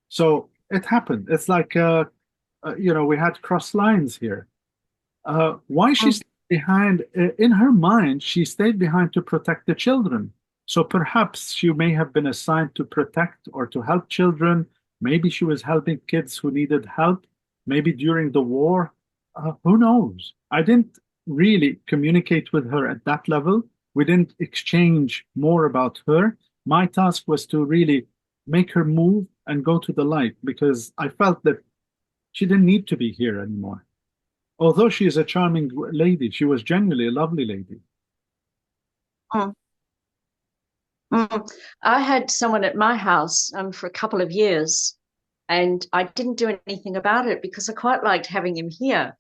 So it happened. It's like we had cross lines here. Why she stayed behind, in her mind, she stayed behind to protect the children. So perhaps she may have been assigned to protect or to help children. Maybe she was helping kids who needed help, maybe during the war. Who knows? I didn't really communicate with her at that level. We didn't exchange more about her. My task was to really make her move and go to the light because I felt that she didn't need to be here anymore. Although she is a charming lady, she was genuinely a lovely lady. Mm. Mm. I had someone at my house for a couple of years, and I didn't do anything about it because I quite liked having him here.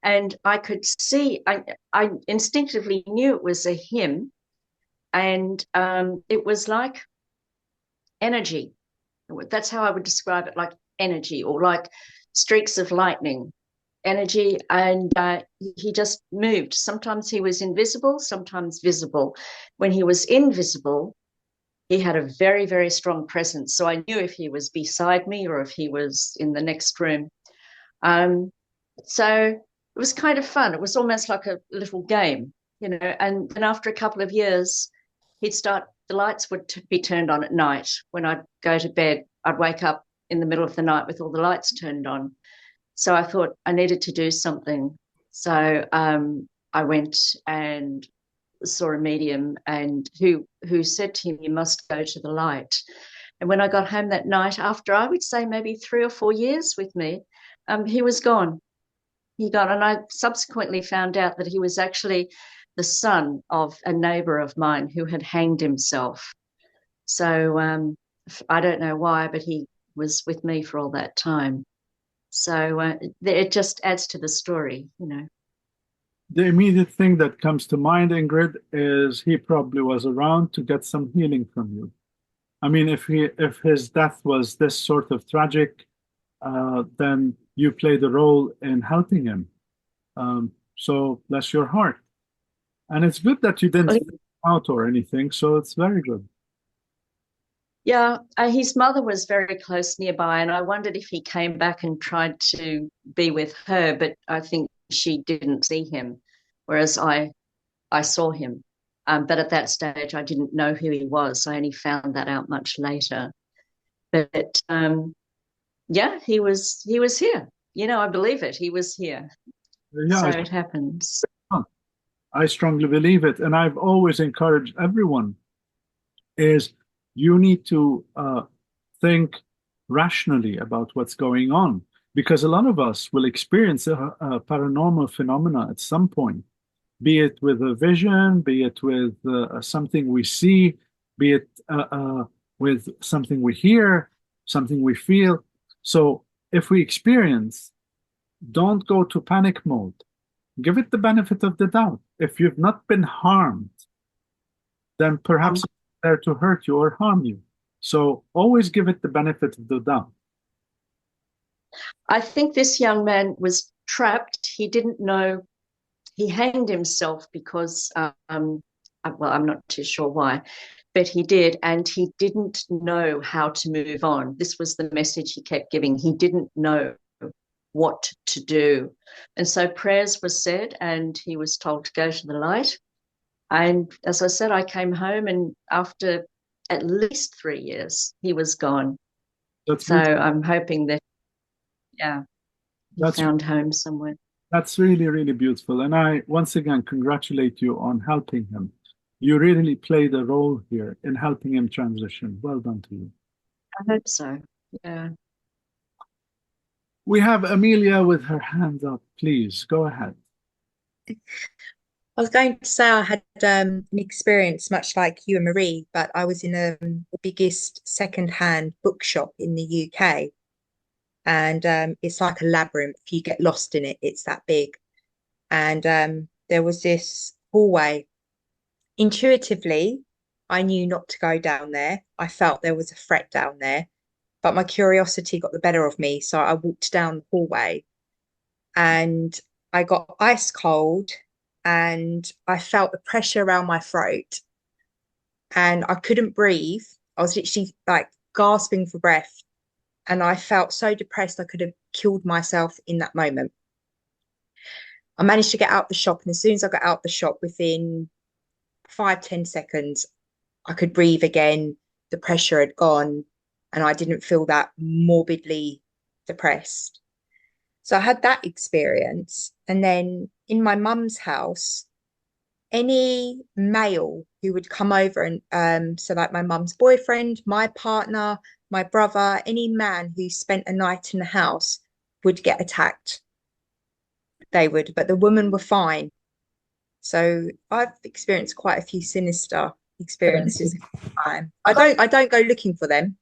And I could see, I instinctively knew it was a him, and it was like energy. That's how I would describe it, like energy or like streaks of lightning. Energy, and he just moved. Sometimes he was invisible, sometimes visible. When he was invisible, he had a very, very strong presence. So I knew if he was beside me or if he was in the next room. So it was kind of fun. It was almost like a little game, you know. And then after a couple of years, the lights would be turned on at night. When I'd go to bed, I'd wake up in the middle of the night with all the lights turned on. So I thought I needed to do something. So I went and saw a medium, and who said to him, "You must go to the light." And when I got home that night, after I would say maybe 3 or 4 years with me, he was gone. He got, and I subsequently found out that he was actually the son of a neighbor of mine who had hanged himself. So I don't know why, but he was with me for all that time. So it just adds to the story, you know. The immediate thing that comes to mind, Ingrid, is he probably was around to get some healing from you. I mean, if his death was this sort of tragic, then you played a role in helping him. So bless your heart. And it's good that you didn't freak out or anything, so it's very good. Yeah, his mother was very close nearby, and I wondered if he came back and tried to be with her, but I think she didn't see him, whereas I saw him. But at that stage, I didn't know who he was. I only found that out much later. But yeah, he was here. You know, I believe it. He was here. Yeah, So it happens. I strongly believe it, and I've always encouraged everyone is you need to think rationally about what's going on because a lot of us will experience a paranormal phenomena at some point, be it with a vision, be it with something we see, be it with something we hear, something we feel. So if we experience, don't go to panic mode. Give it the benefit of the doubt. If you've not been harmed, then perhaps it's there to hurt you or harm you. So always give it the benefit of the doubt. I think this young man was trapped. He didn't know. He hanged himself because, well, I'm not too sure why, but he did, and he didn't know how to move on. This was the message he kept giving. He didn't know what to do. And so prayers were said, and he was told to go to the light. And as I said, I came home, and after at least 3 years, he was gone. That's So beautiful. I'm hoping that, yeah, he That's found home somewhere. That's really, really beautiful. And I once again congratulate you on helping him. You really played a role here in helping him transition. Well done to you. I hope so. Yeah. We have Amelia with her hand up. Please go ahead. I was going to say I had an experience much like you and Marie, but I was in the biggest second-hand bookshop in the UK. And it's like a labyrinth. You get lost in it. It's that big. And there was this hallway. Intuitively, I knew not to go down there. I felt there was a threat down there, but my curiosity got the better of me. So I walked down the hallway and I got ice cold and I felt the pressure around my throat and I couldn't breathe. I was literally like gasping for breath. And I felt so depressed I could have killed myself in that moment. I managed to get out the shop, and as soon as I got out the shop, within 5-10 seconds, I could breathe again. The pressure had gone, and I didn't feel that morbidly depressed. So I had that experience. And then in my mum's house, any male who would come over and so like my mum's boyfriend, my partner, my brother, any man who spent a night in the house would get attacked. They would, but the women were fine. So I've experienced quite a few sinister experiences. I don't go looking for them.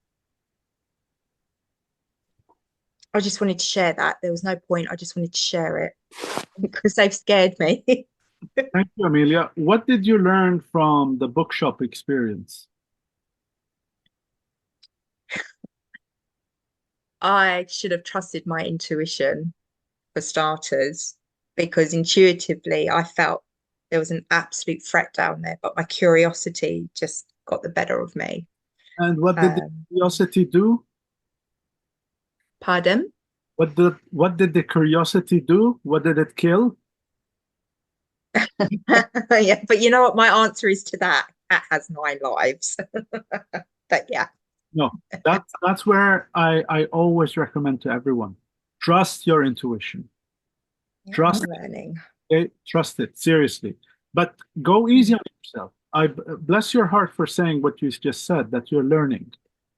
I just wanted to share that. There was no point. I just wanted to share it because they've scared me. Thank you, Amelia. What did you learn from the bookshop experience? I should have trusted my intuition for starters, because intuitively I felt there was an absolute threat down there, but my curiosity just got the better of me. And what did the curiosity do? Pardon? What did the curiosity do? What did it kill? Yeah, but you know what? My answer is to that. Cat has 9 lives. But yeah. No, that's where I always recommend to everyone. Trust your intuition. Trust I'm learning. it. Trust it, seriously. But go easy on yourself. I bless your heart for saying what you just said, that you're learning.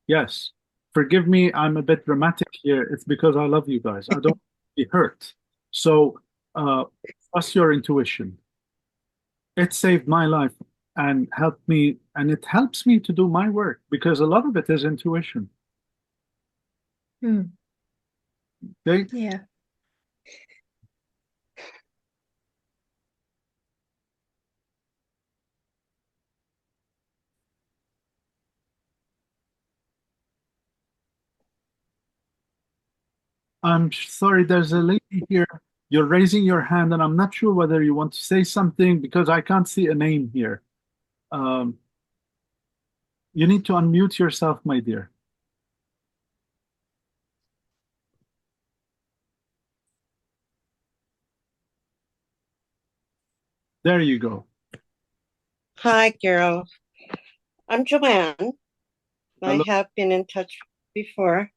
Yes. Forgive me, I'm a bit dramatic here. It's because I love you guys. I don't want to be hurt. So trust your intuition. It saved my life and helped me, and it helps me to do my work because a lot of it is intuition. Okay? Yeah. I'm sorry, there's a lady here. You're raising your hand, and I'm not sure whether you want to say something because I can't see a name here. You need to unmute yourself, my dear. There you go. Hi, Garo. I'm Joanne. Hello. I have been in touch before,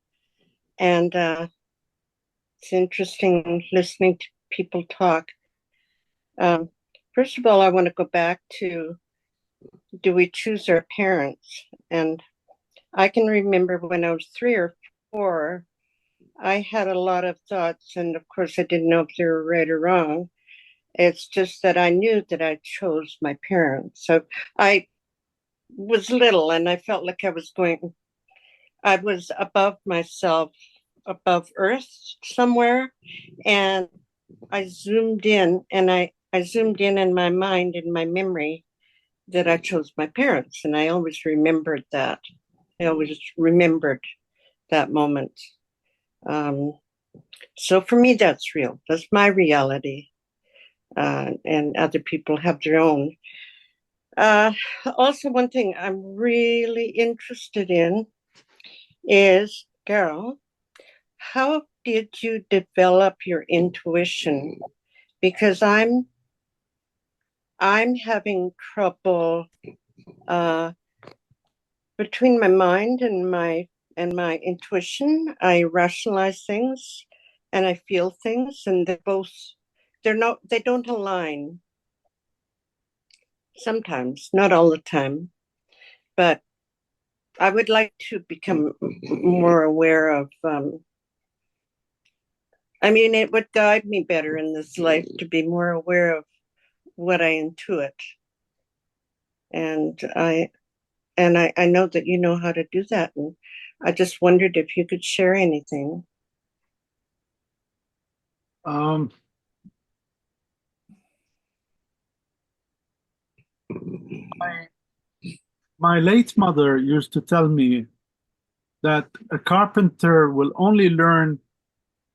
and it's interesting listening to people talk. First of all, I want to go back to, do we choose our parents? And I can remember when I was 3 or 4, I had a lot of thoughts, and of course, I didn't know if they were right or wrong. It's just that I knew that I chose my parents. So I was little and I felt like I was above myself, above earth somewhere. And I zoomed in and I zoomed in my mind, in my memory, that I chose my parents. And I always remembered that. I always remembered that moment. So for me, that's real. That's my reality. And other people have their own. Also, one thing I'm really interested in is, Garo, how did you develop your intuition? Because I'm having trouble between my mind and my intuition. I rationalize things and I feel things, and they don't align sometimes, not all the time. But I would like to become more aware of it would guide me better in this life to be more aware of what I intuit. And I know that you know how to do that. And I just wondered if you could share anything. Um, my late mother used to tell me that a carpenter will only learn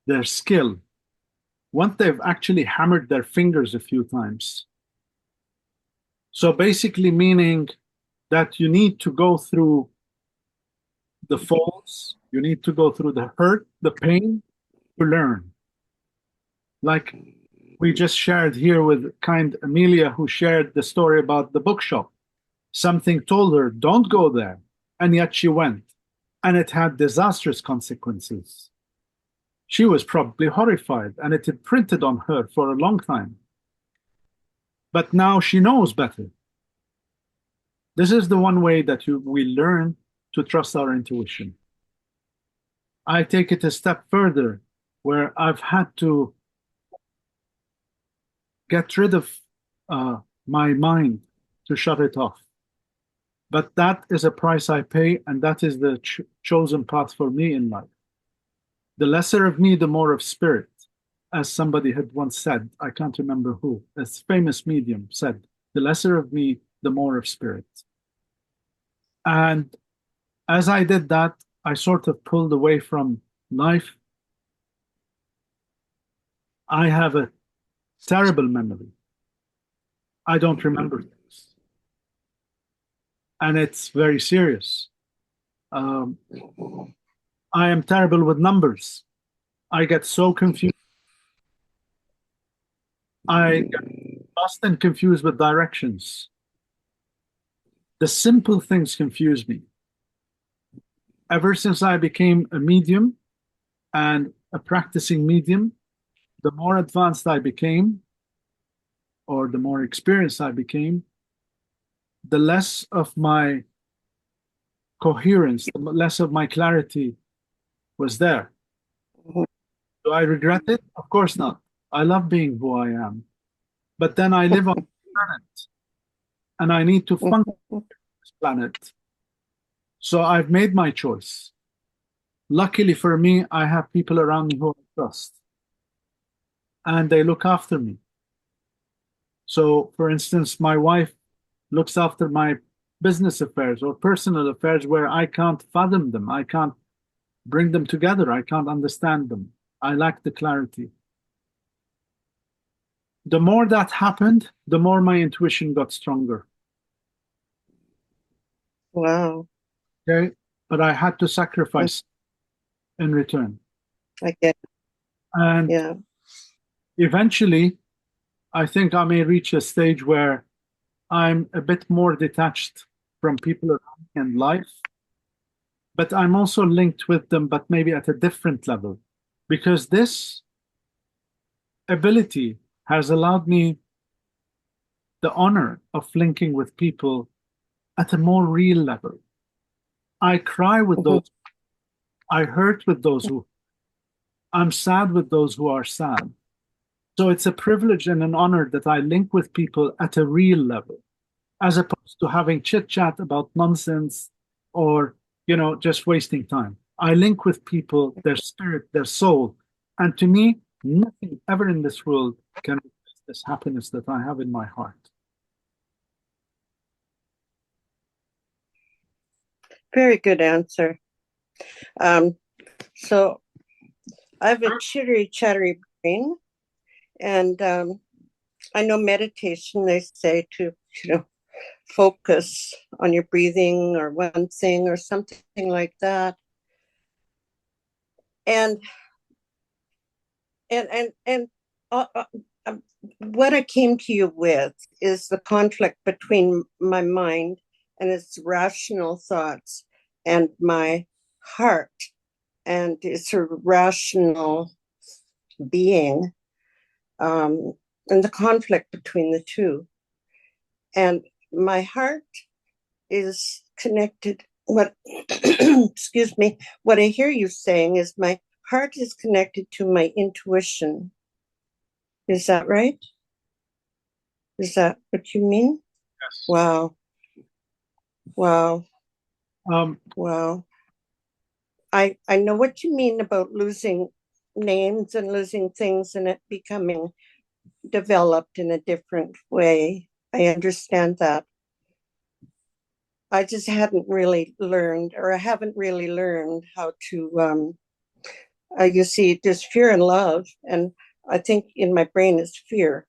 their skill once they've actually hammered their fingers a few times. So basically, meaning that you need to go through the falls, you need to go through the hurt, the pain to learn. Like we just shared here with kind Amelia, who shared the story about the bookshop. Something told her, don't go there. And yet she went. And it had disastrous consequences. She was probably horrified, and it had printed on her for a long time. But now she knows better. This is the one way that we learn to trust our intuition. I take it a step further, where I've had to get rid of my mind to shut it off. But that is a price I pay, and that is the chosen path for me in life. The lesser of me, the more of spirit. As somebody had once said, I can't remember who, a famous medium said, the lesser of me, the more of spirit. And as I did that, I sort of pulled away from life. I have a terrible memory. I don't remember things. And it's very serious. I am terrible with numbers. I get so confused. I get lost and confused with directions. The simple things confuse me. Ever since I became a medium and a practicing medium, the more advanced I became, or the more experienced I became, the less of my coherence, the less of my clarity was there. Do I regret it? Of course not. I love being who I am. But then I live on this planet, and I need to function on this planet. So I've made my choice. Luckily for me, I have people around me who I trust, and they look after me. So, for instance, my wife looks after my business affairs or personal affairs where I can't fathom them. I can't bring them together. I can't understand them. I lack the clarity. The more that happened, the more my intuition got stronger. Wow. Okay. But I had to sacrifice in return. I get it. And Yeah. eventually, I think I may reach a stage where I'm a bit more detached from people around me and life, but I'm also linked with them, but maybe at a different level, because this ability has allowed me the honor of linking with people at a more real level. I cry with those, I hurt with those who, I'm sad with those who are sad. So it's a privilege and an honor that I link with people at a real level, as opposed to having chit chat about nonsense or, just wasting time. I link with people, their spirit, their soul. And to me, nothing ever in this world can replace this happiness that I have in my heart. Very good answer. So I have a chittery, chattery brain, and I know meditation, they say to, focus on your breathing or one thing or something like that. And uh, uh, what I came to you with is the conflict between my mind and its rational thoughts and my heart and its rational being, and the conflict between the two. And my heart is connected. What, excuse me, what I hear you saying is my heart is connected to my intuition. Is that right? Is that what you mean? Yes. Wow. Wow. Wow. I know what you mean about losing names and losing things and it becoming developed in a different way. I understand that. I just hadn't really learned, or I haven't really learned how to, you see, there's fear and love. And I think in my brain is fear.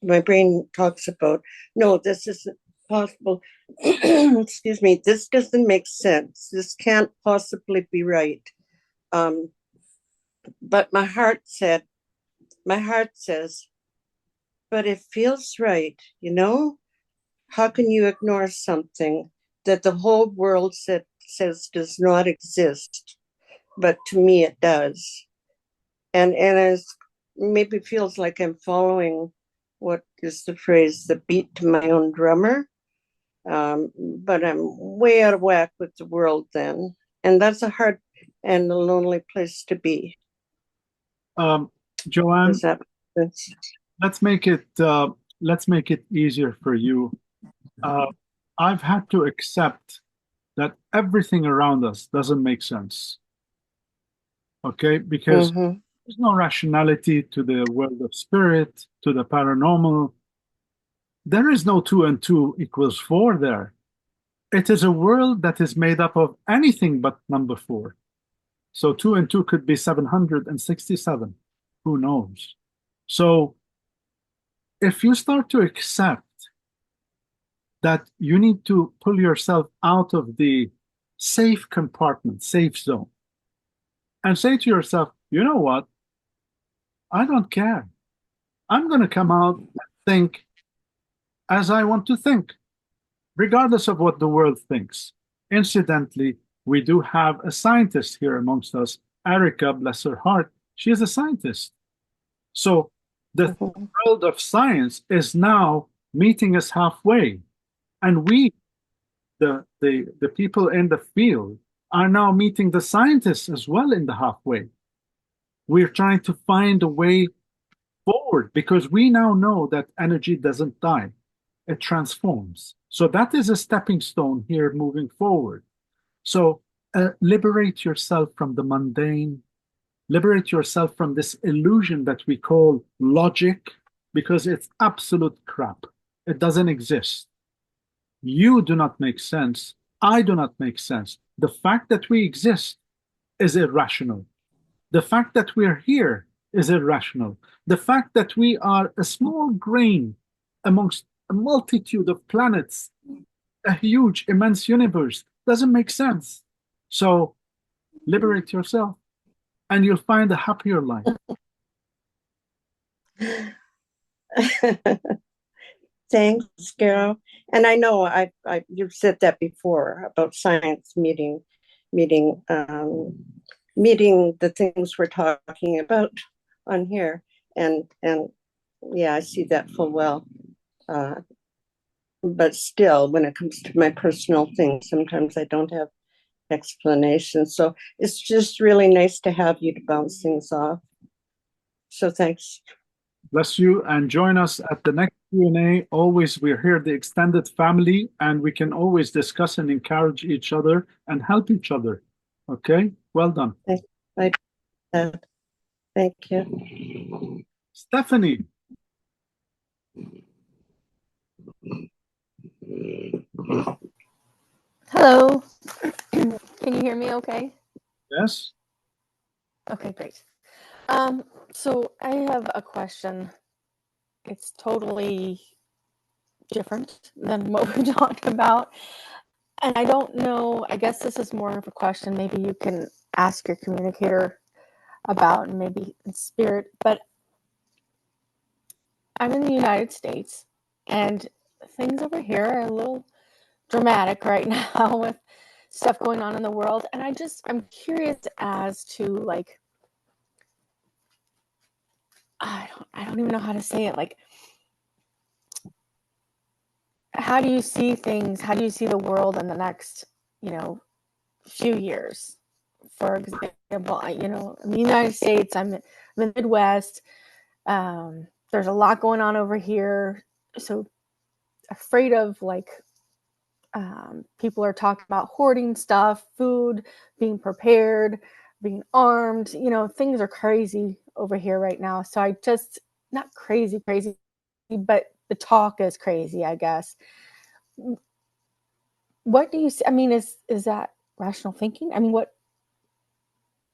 My brain talks about, no, this isn't possible. Excuse me, this doesn't make sense. This can't possibly be right. But my heart says, but it feels right, you know? How can you ignore something that the whole world says does not exist? But to me, it does. And it's maybe feels like I'm following what is the phrase, the beat to my own drummer. But I'm way out of whack with the world then. And that's a hard and a lonely place to be. Joanne, Does that make sense? let's make it easier for you. I've had to accept that everything around us doesn't make sense. Okay, because there's no rationality to the world of spirit, to the paranormal. There is no 2 and 2 equals 4 there. It is a world that is made up of anything but number 4. So 2 and 2 could be 767. Who knows? So if you start to accept that you need to pull yourself out of the safe compartment, safe zone, and say to yourself, you know what? I don't care. I'm going to come out and think as I want to think, regardless of what the world thinks. Incidentally, we do have a scientist here amongst us, Erica, bless her heart. She is a scientist. So the world of science is now meeting us halfway. And we, the people in the field, are now meeting the scientists as well in the halfway. We're trying to find a way forward because we now know that energy doesn't die, it transforms. So that is a stepping stone here moving forward. So liberate yourself from the mundane, liberate yourself from this illusion that we call logic, because it's absolute crap. It doesn't exist. You do not make sense. I do not make sense. The fact that we exist is irrational. The fact that we're here is irrational. The fact that we are a small grain amongst a multitude of planets, a huge, immense universe, doesn't make sense. So liberate yourself and you'll find a happier life. Thanks, Garo. And I know you've said that before about science meeting the things we're talking about on here, and yeah, I see that full well. But still, when it comes to my personal things, sometimes I don't have explanations. So it's just really nice to have you to bounce things off. So thanks. Bless you, and join us at the next Q&A. Always, we're here, the extended family, and we can always discuss and encourage each other and help each other. Okay? Well done. Thank you. Stephanie. Hello. Can you hear me okay? Yes. Okay, great. So I have a question. It's totally different than what we're talking about. And I don't know, I guess this is more of a question maybe you can ask your communicator about, and maybe in spirit, but I'm in the United States and things over here are a little dramatic right now with stuff going on in the world. And I'm curious as to like, I don't even know how to say it. Like, how do you see things? How do you see the world in the next, few years? For example, in the United States, I'm in the Midwest. There's a lot going on over here. So afraid of like, people are talking about hoarding stuff, food, being prepared, being armed. Things are crazy over here right now. So not crazy, but the talk is crazy, I guess. What do you see? I mean, is that rational thinking? I mean,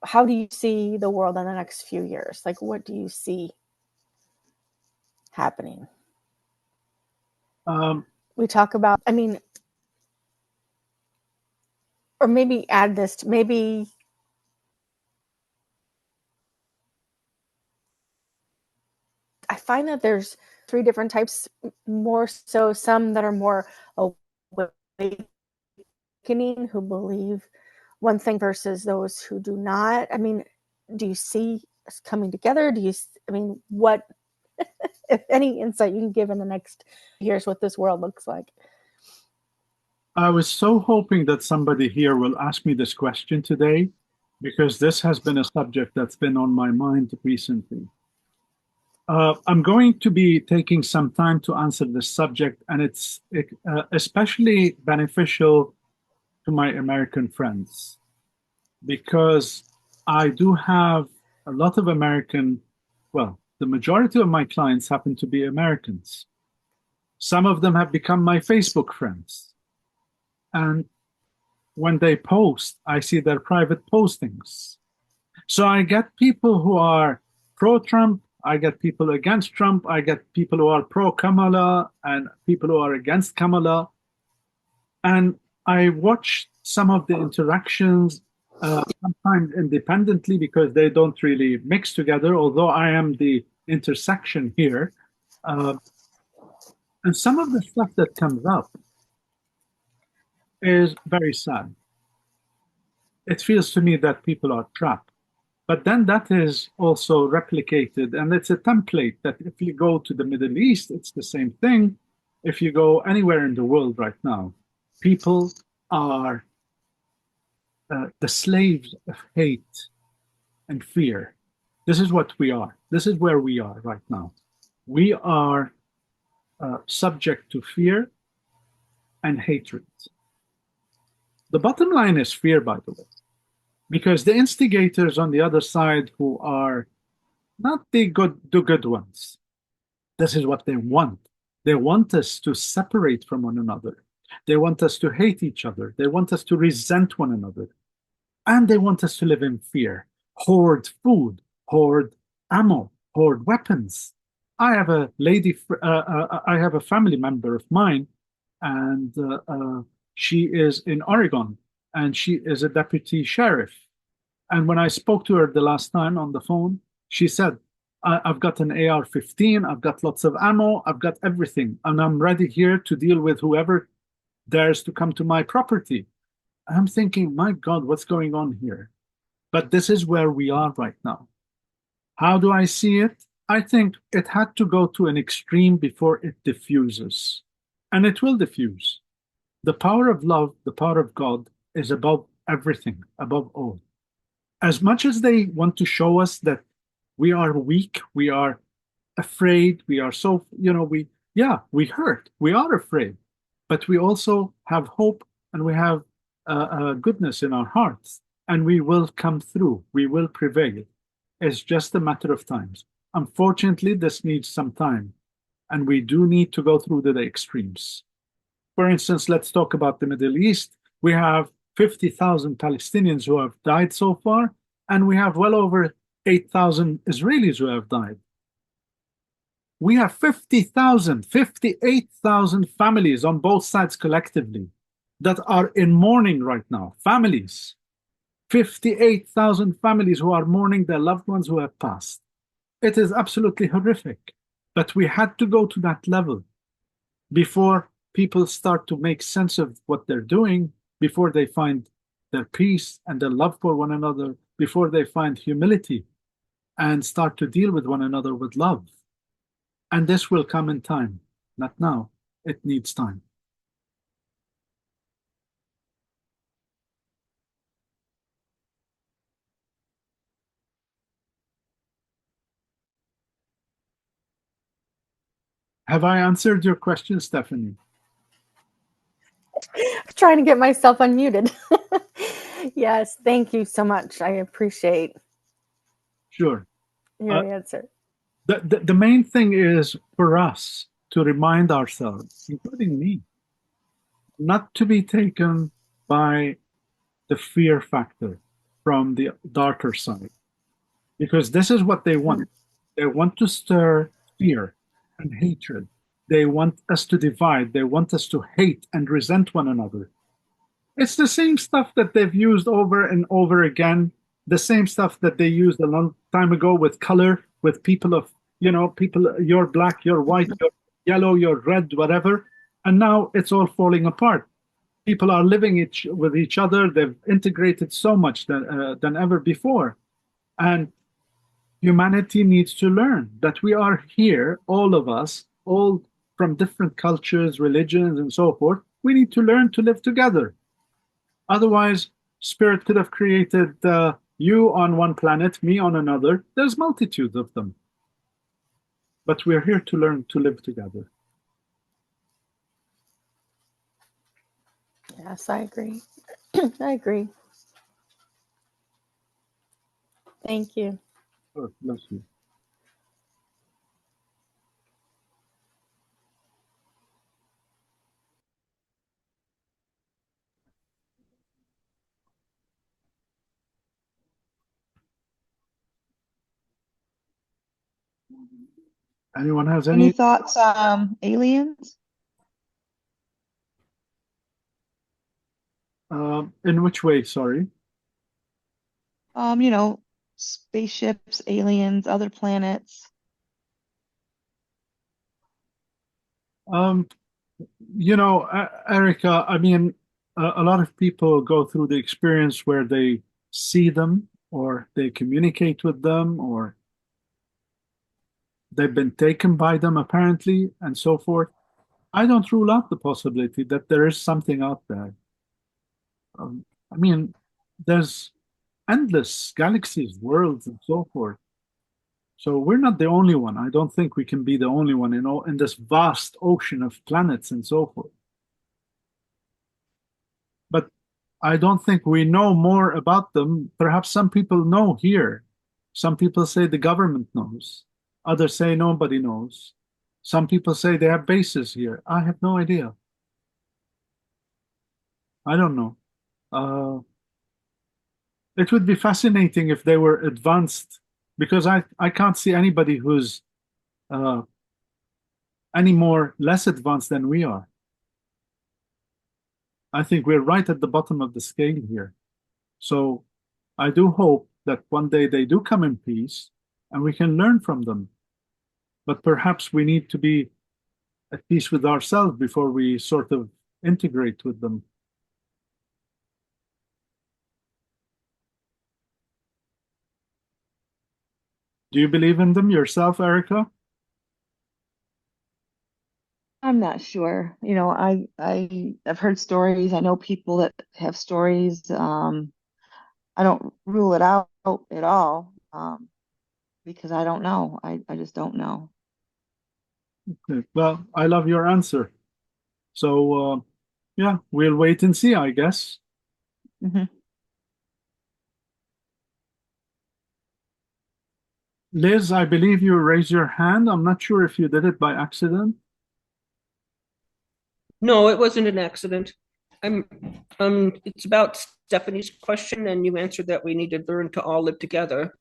how do you see the world in the next few years? Like, what do you see happening? We talk about, I mean, or maybe add this to maybe I find that there's 3 different types, more so some that are more awakening, who believe one thing versus those who do not. I mean, do you see us coming together? What, if any insight you can give in the next years, what this world looks like? I was so hoping that somebody here will ask me this question today, because this has been a subject that's been on my mind recently. I'm going to be taking some time to answer this subject, and it's especially beneficial to my American friends, because I do have a lot of the majority of my clients happen to be Americans. Some of them have become my Facebook friends. And when they post, I see their private postings. So I get people who are pro-Trump, I get people against Trump, I get people who are pro-Kamala and people who are against Kamala. And I watch some of the interactions, sometimes independently because they don't really mix together, although I am the intersection here. And some of the stuff that comes up is very sad. It feels to me that people are trapped. But then that is also replicated, and it's a template that if you go to the Middle East, it's the same thing. If you go anywhere in the world right now, people are the slaves of hate and fear. This is what we are. This is where we are right now. We are subject to fear and hatred. The bottom line is fear, by the way, because the instigators on the other side, who are not the good ones, this is what they want. They want us to separate from one another. They want us to hate each other. They want us to resent one another. And they want us to live in fear, hoard food, hoard ammo, hoard weapons. I have a I have a family member of mine, and she is in Oregon, and she is a deputy sheriff. And when I spoke to her the last time on the phone, she said, I've got an AR-15, I've got lots of ammo, I've got everything, and I'm ready here to deal with whoever dares to come to my property. I'm thinking, my God, what's going on here? But this is where we are right now. How do I see it? I think it had to go to an extreme before it diffuses. And it will diffuse. The power of love, the power of God, is above everything, above all. As much as they want to show us that we are weak, we are afraid, we are so, we hurt, we are afraid, but we also have hope, and we have goodness in our hearts, and we will come through, we will prevail. It's just a matter of time. Unfortunately, this needs some time, and we do need to go through the extremes. For instance, let's talk about the Middle East. We have 50,000 Palestinians who have died so far, and we have well over 8,000 Israelis who have died. We have 50,000, 58,000 families on both sides collectively that are in mourning right now. Families. 58,000 families who are mourning their loved ones who have passed. It is absolutely horrific. But we had to go to that level before people start to make sense of what they're doing, before they find their peace and their love for one another, before they find humility and start to deal with one another with love. And this will come in time, not now. It needs time. Have I answered your question, Stephanie? Trying to get myself unmuted. Yes, thank you so much. I appreciate Sure. your answer. The main thing is for us to remind ourselves, including me, not to be taken by the fear factor from the darker side. Because this is what they want. They want to stir fear and hatred. They want us to divide. They want us to hate and resent one another. It's the same stuff that they've used over and over again. The same stuff that they used a long time ago with color, with people of, people, you're black, you're white, you're yellow, you're red, whatever. And now it's all falling apart. People are living with each other. They've integrated so much than ever before. And humanity needs to learn that we are here, all of us, all from different cultures, religions, and so forth. We need to learn to live together. Otherwise, Spirit could have created you on one planet, me on another. There's multitudes of them. But we're here to learn to live together. Yes, I agree. I agree. Thank you. Oh, bless you. Anyone has Any thoughts, aliens? In which way, sorry? Spaceships, aliens, other planets. Erica, I mean, a lot of people go through the experience where they see them or they communicate with them or they've been taken by them apparently and so forth. I don't rule out the possibility that there is something out there. I mean, there's endless galaxies, worlds, and so forth. So we're not the only one. I don't think we can be the only one in this vast ocean of planets and so forth. But I don't think we know more about them. Perhaps some people know here. Some people say the government knows. Others say nobody knows. Some people say they have bases here. I have no idea. I don't know. It would be fascinating if they were advanced, because I can't see anybody who's any more less advanced than we are. I think we're right at the bottom of the scale here. So I do hope that one day they do come in peace and we can learn from them. But perhaps we need to be at peace with ourselves before we sort of integrate with them. Do you believe in them yourself, Erica? I'm not sure. I've heard stories. I know people that have stories. I don't rule it out at all, because I don't know. I just don't know. Okay. Well, I love your answer. So, yeah, we'll wait and see, I guess. Mhm. Liz, I believe you raised your hand. I'm not sure if you did it by accident. No, it wasn't an accident. It's about Stephanie's question, and you answered that we need to learn to all live together.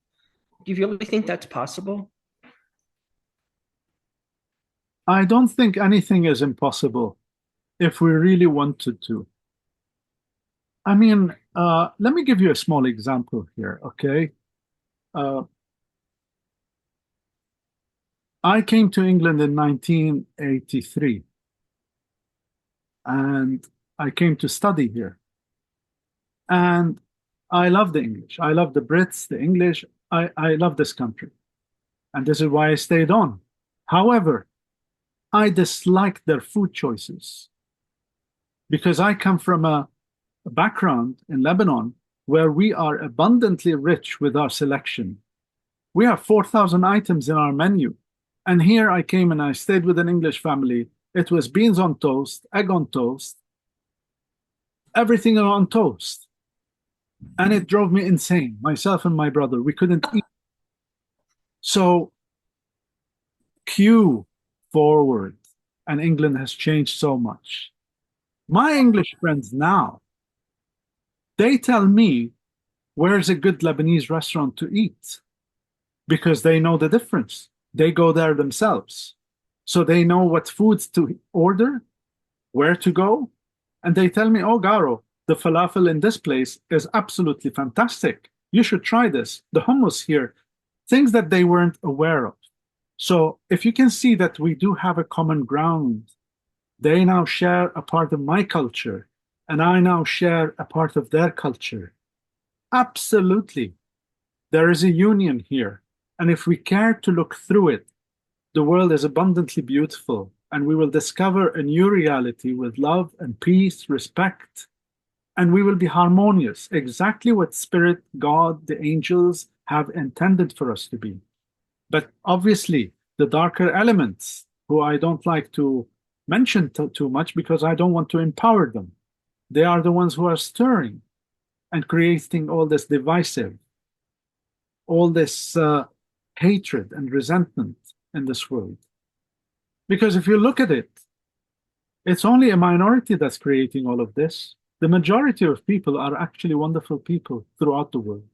Do you really think that's possible? I don't think anything is impossible if we really wanted to. I mean, let me give you a small example here, okay? I came to England in 1983, and I came to study here. And I love the English. I love the Brits, the English. I love this country. And this is why I stayed on. However, I dislike their food choices because I come from a background in Lebanon where we are abundantly rich with our selection. We have 4,000 items in our menu. And here I came and I stayed with an English family. It was beans on toast, egg on toast, everything on toast. And it drove me insane, myself and my brother. We couldn't eat. So cue forward, and England has changed so much. My English friends now, they tell me where's a good Lebanese restaurant to eat because they know the difference. They go there themselves. So they know what foods to order, where to go, and they tell me, oh, Garo, the falafel in this place is absolutely fantastic. You should try this. The hummus here, things that they weren't aware of. So if you can see that we do have a common ground, they now share a part of my culture, and I now share a part of their culture. Absolutely. There is a union here. And if we care to look through it, the world is abundantly beautiful, and we will discover a new reality with love and peace, respect, and we will be harmonious, exactly what Spirit, God, the angels have intended for us to be. But obviously, the darker elements, who I don't like to mention too much because I don't want to empower them, they are the ones who are stirring and creating all this divisive, all this hatred and resentment in this world. Because if you look at it, it's only a minority that's creating all of this. The majority of people are actually wonderful people throughout the world.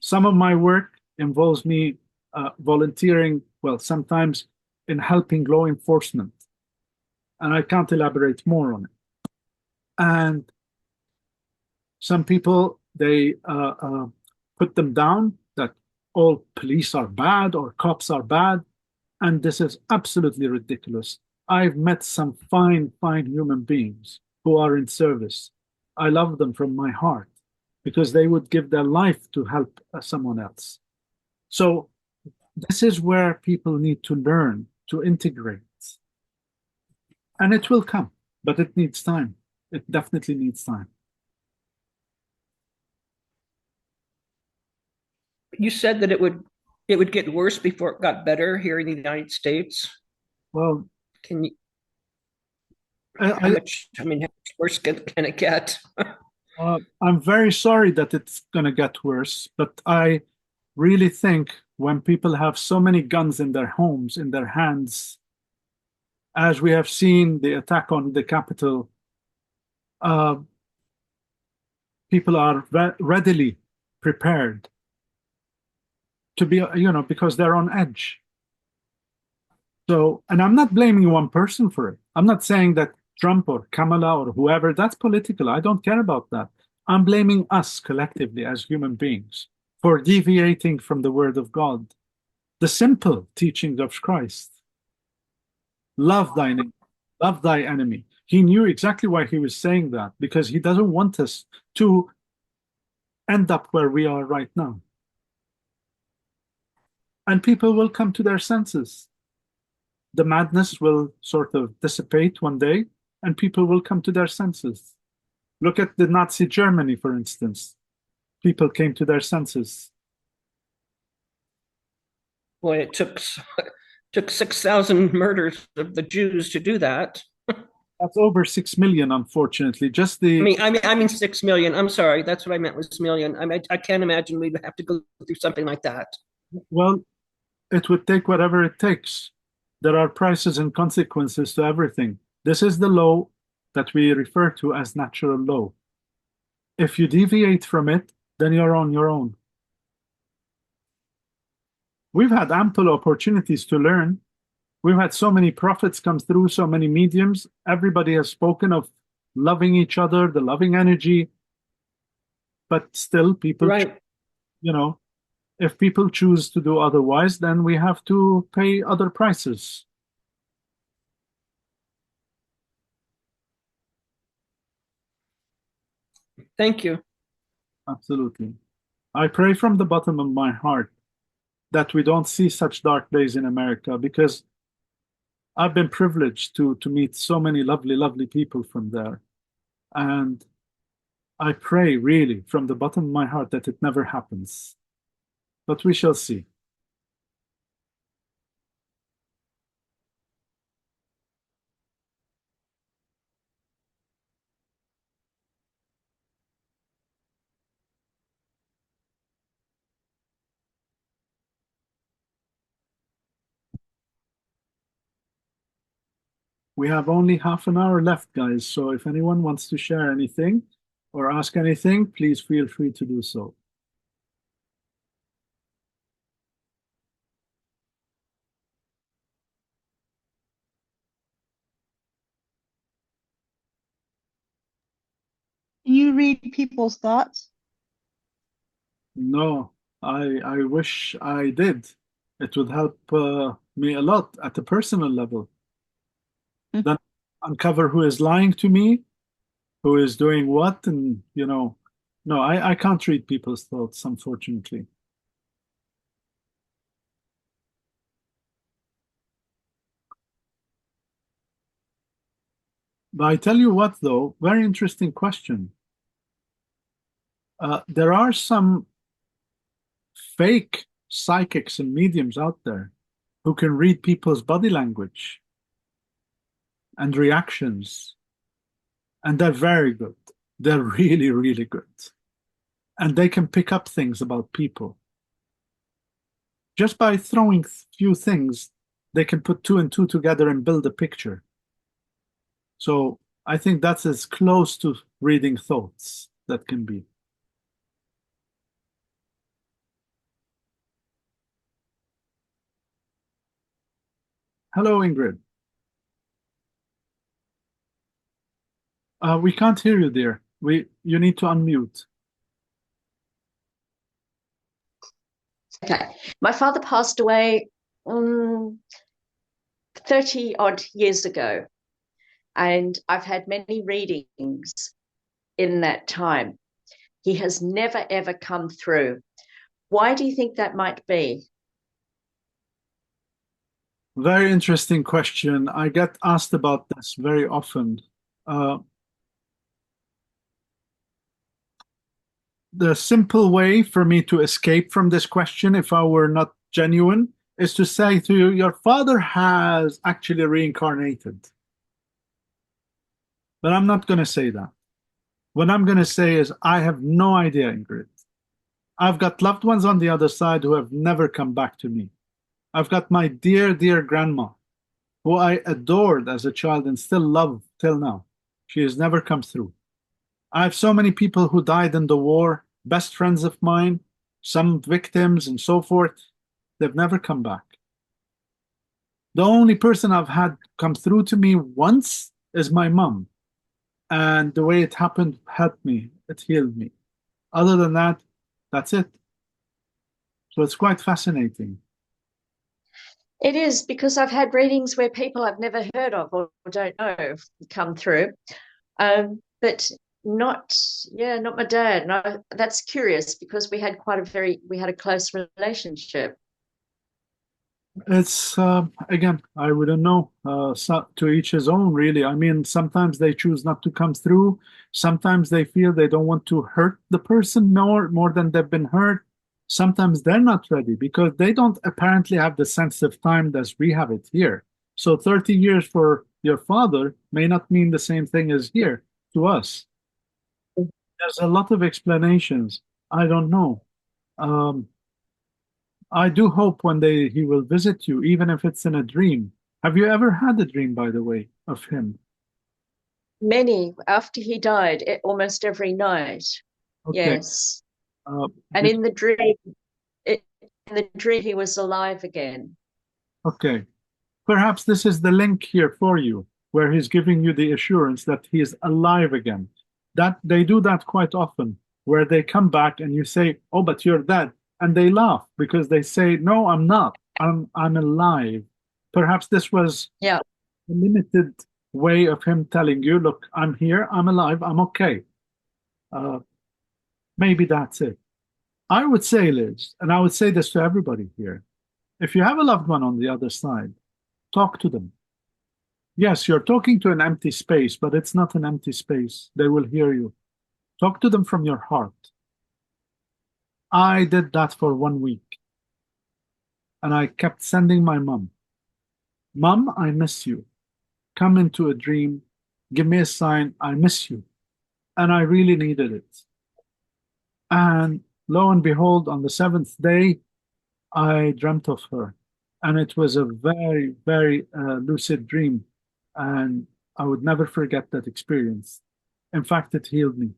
Some of my work involves me volunteering, well, sometimes in helping law enforcement. And I can't elaborate more on it. And some people, they put them down that all police are bad or cops are bad. And this is absolutely ridiculous. I've met some fine, fine human beings who are in service. I love them from my heart because they would give their life to help someone else. So this is where people need to learn to integrate. And it will come, but it needs time. It definitely needs time. You said that it would get worse before it got better here in the United States. Well, can you? How much worse can it get? I'm very sorry that it's going to get worse, but I really think when people have so many guns in their homes, in their hands, as we have seen the attack on the Capitol, people are readily prepared to be, because they're on edge. So, and I'm not blaming one person for it. I'm not saying that Trump or Kamala or whoever, that's political. I don't care about that. I'm blaming us collectively as human beings for deviating from the word of God, the simple teachings of Christ. Love thy neighbor, love thy enemy. He knew exactly why he was saying that, because he doesn't want us to end up where we are right now. And people will come to their senses. The madness will sort of dissipate one day, and people will come to their senses. Look at the Nazi Germany, for instance. People came to their senses. Well, it took 6,000 murders of the Jews to do that. That's over 6 million, unfortunately. Just the. I mean 6 million. I'm sorry, that's what I meant was million. I can't imagine we'd have to go through something like that. Well, it would take whatever it takes. There are prices and consequences to everything. This is the law that we refer to as natural law. If you deviate from it, then you're on your own. We've had ample opportunities to learn. We've had so many prophets come through, so many mediums. Everybody has spoken of loving each other, the loving energy, but still people, Right. you know, if people choose to do otherwise, then we have to pay other prices. Thank you. Absolutely. I pray from the bottom of my heart that we don't see such dark days in America, because I've been privileged to meet so many lovely, lovely people from there. And I pray really from the bottom of my heart that it never happens. But we shall see. We have only half an hour left, guys. So if anyone wants to share anything or ask anything, please feel free to do so. Can you read people's thoughts? No, I wish I did. It would help me a lot at a personal level. Then uncover who is lying to me, who is doing what, and no, I can't read people's thoughts, unfortunately. But I tell you what, though, very interesting question. There are some fake psychics and mediums out there who can read people's body language and reactions, and they're very good. They're really, really good. And they can pick up things about people. Just by throwing few things, they can put two and two together and build a picture. So I think that's as close to reading thoughts that can be. Hello, Ingrid. We can't hear you, dear. You need to unmute. Okay. My father passed away 30 odd years ago, and I've had many readings in that time. He has never, ever come through. Why do you think that might be? Very interesting question. I get asked about this very often. The simple way for me to escape from this question, if I were not genuine, is to say to you, your father has actually reincarnated. But I'm not going to say that. What I'm going to say is, I have no idea, Ingrid. I've got loved ones on the other side who have never come back to me. I've got my dear, dear grandma, who I adored as a child and still love till now. She has never come through. I have so many people who died in the war, best friends of mine, some victims and so forth. They've never come back. The only person I've had come through to me once is my mom. And the way it happened helped me. It healed me. Other than that, that's it. So it's quite fascinating. It is, because I've had readings where people I've never heard of or don't know come through. But not my dad. No, that's curious, because we had a close relationship. It's again, I wouldn't know. To each his own, really. I mean, sometimes they choose not to come through. Sometimes they feel they don't want to hurt the person more than they've been hurt. Sometimes they're not ready because they don't apparently have the sense of time as we have it here. So 30 years for your father may not mean the same thing as here to us. There's a lot of explanations. I don't know. I do hope one day he will visit you, even if it's in a dream. Have you ever had a dream, by the way, of him? Many after he died, almost every night. Okay. Yes. And This- in the dream, he was alive again. okay. Perhaps this is the link here for you, where he's giving you the assurance that he is alive again. That they do that quite often, where they come back and you say, "Oh, but you're dead," and they laugh because they say, "No, I'm not. I'm alive." Perhaps this was Yeah. a limited way of him telling you, "Look, I'm here. I'm alive. I'm okay." Uh, maybe that's it. I would say, Liz, and I would say this to everybody here: if you have a loved one on the other side, talk to them. Yes, you're talking to an empty space, but it's not an empty space. They will hear you. Talk to them from your heart. I did that for 1 week, and I kept sending my mom, "Mom, I miss you. Come into a dream. Give me a sign. I miss you." And I really needed it. And lo and behold, on the seventh day, I dreamt of her. And it was a very, very lucid dream. And I would never forget that experience. In fact, it healed me.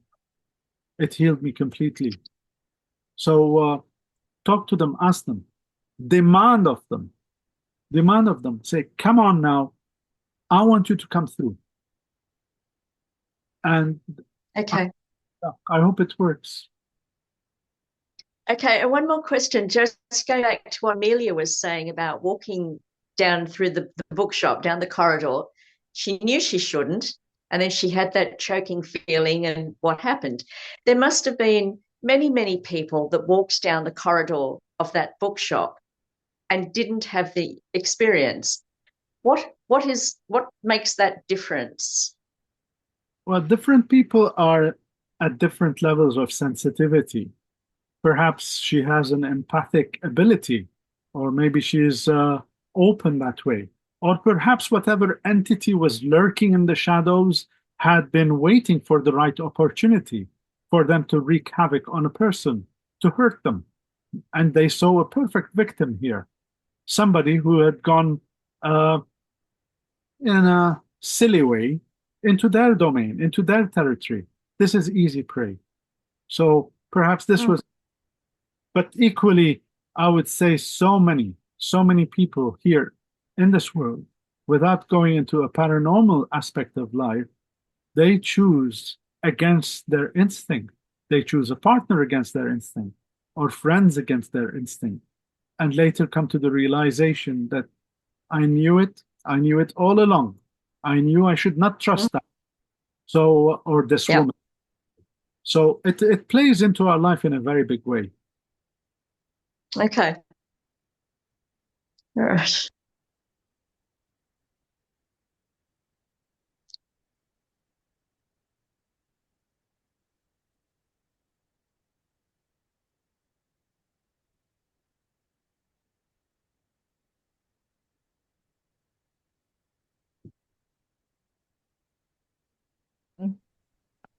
It healed me completely. So talk to them, ask them, demand of them, say, "Come on now, I want you to come through." And Okay. I hope it works. Okay, and one more question, just going back to what Amelia was saying about walking down through the bookshop, down the corridor. She knew she shouldn't, and then she had that choking feeling, and what happened? There must have been many, many people that walked down the corridor of that bookshop and didn't have the experience. What makes that difference? Well, different people are at different levels of sensitivity. Perhaps she has an empathic ability, or maybe she is open that way. Or perhaps whatever entity was lurking in the shadows had been waiting for the right opportunity for them to wreak havoc on a person, to hurt them. And they saw a perfect victim here. Somebody who had gone in a silly way into their domain, into their territory. This is easy prey. So perhaps this was, but equally, I would say so many people here in this world, without going into a paranormal aspect of life, they choose against their instinct. They choose a partner against their instinct, or friends against their instinct, and later come to the realization that I knew it all along. I knew I should not trust that. So, or this woman. So it plays into our life in a very big way. Okay. All right.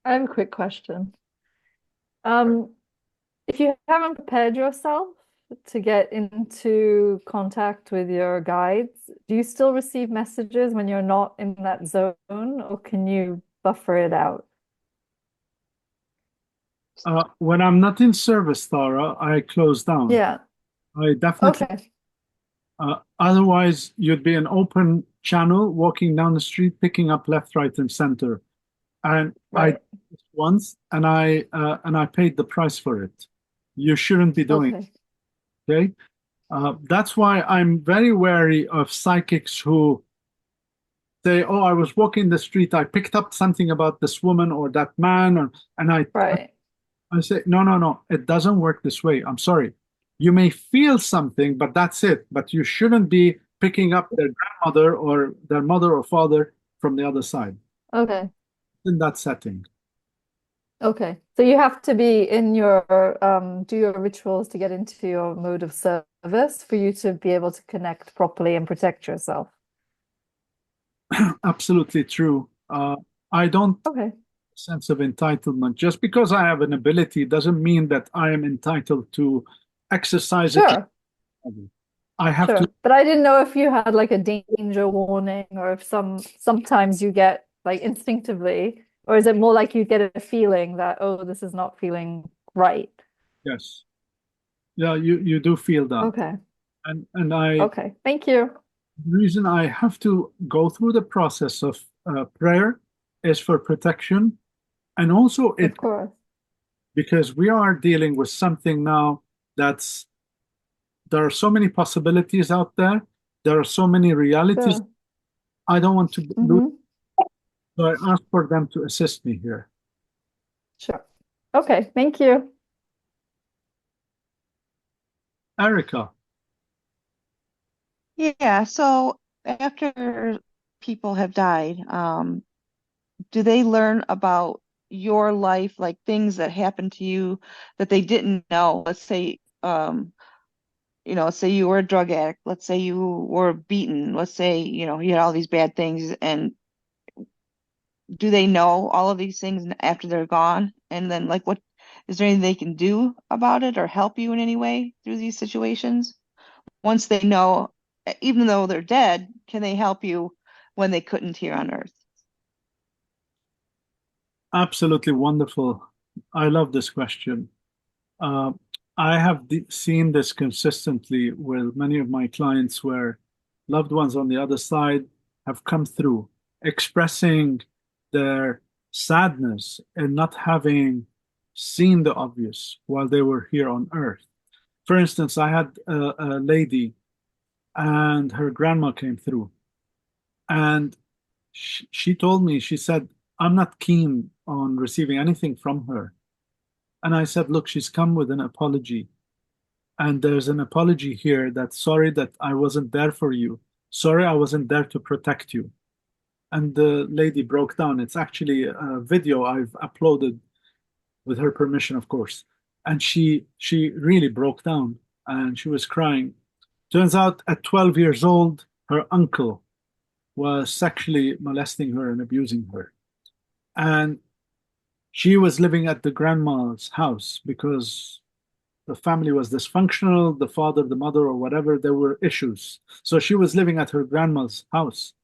I have a quick question. If you haven't prepared yourself to get into contact with your guides, do you still receive messages when you're not in that zone, or can you buffer it out? When I'm not in service, Tara, I close down. Yeah. I definitely. Okay. Otherwise, you'd be an open channel walking down the street, picking up left, right, and center. And I did this once, and I paid the price for it. You shouldn't be doing it. Okay. That's why I'm very wary of psychics who say, "Oh, I was walking the street, I picked up something about this woman or that man," and I say, no, it doesn't work this way. I'm sorry. You may feel something, but that's it. But you shouldn't be picking up their grandmother or their mother or father from the other side. Okay. In that setting. Okay. So you have to be in your do your rituals to get into your mode of service for you to be able to connect properly and protect yourself. Absolutely true. I don't sense of entitlement. Just because I have an ability doesn't mean that I am entitled to exercise it. I have to. But I didn't know if you had like a danger warning, or if sometimes you get like instinctively, or is it more like you get a feeling that, oh, this is not feeling right? Yes. Yeah, you do feel that. Okay. And I Okay. Thank you. The reason I have to go through the process of prayer is for protection, and also Of course. because we are dealing with something now that's there are so many possibilities out there. There are so many realities. Sure. I don't want to lose, Mm-hmm. so I ask for them to assist me here. Sure. Okay, thank you. Erica, Yeah, so after people have died, do they learn about your life, like things that happened to you that they didn't know? Let's say, let's say you were a drug addict, let's say you were beaten, let's say, you had all these bad things, and do they know all of these things after they're gone? And then, like, what is there anything they can do about it or help you in any way through these situations? Once they know, even though they're dead, can they help you when they couldn't here on Earth? absolutely wonderful. I love this question. Uh, I have seen this consistently with many of my clients where loved ones on the other side have come through expressing their sadness and not having seen the obvious while they were here on earth. For instance, I had a lady and her grandma came through, and she told me, she said, I'm not keen on receiving anything from her. And I said, look, she's come with an apology. And there's an apology here that sorry that I wasn't there for you. Sorry, I wasn't there to protect you. And the lady broke down. It's actually a video I've uploaded with her permission, of course. And she really broke down and she was crying. Turns out at 12 years old, her uncle was sexually molesting her and abusing her. And she was living at the grandma's house because the family was dysfunctional, the father, the mother, or whatever, there were issues. So she was living at her grandma's house.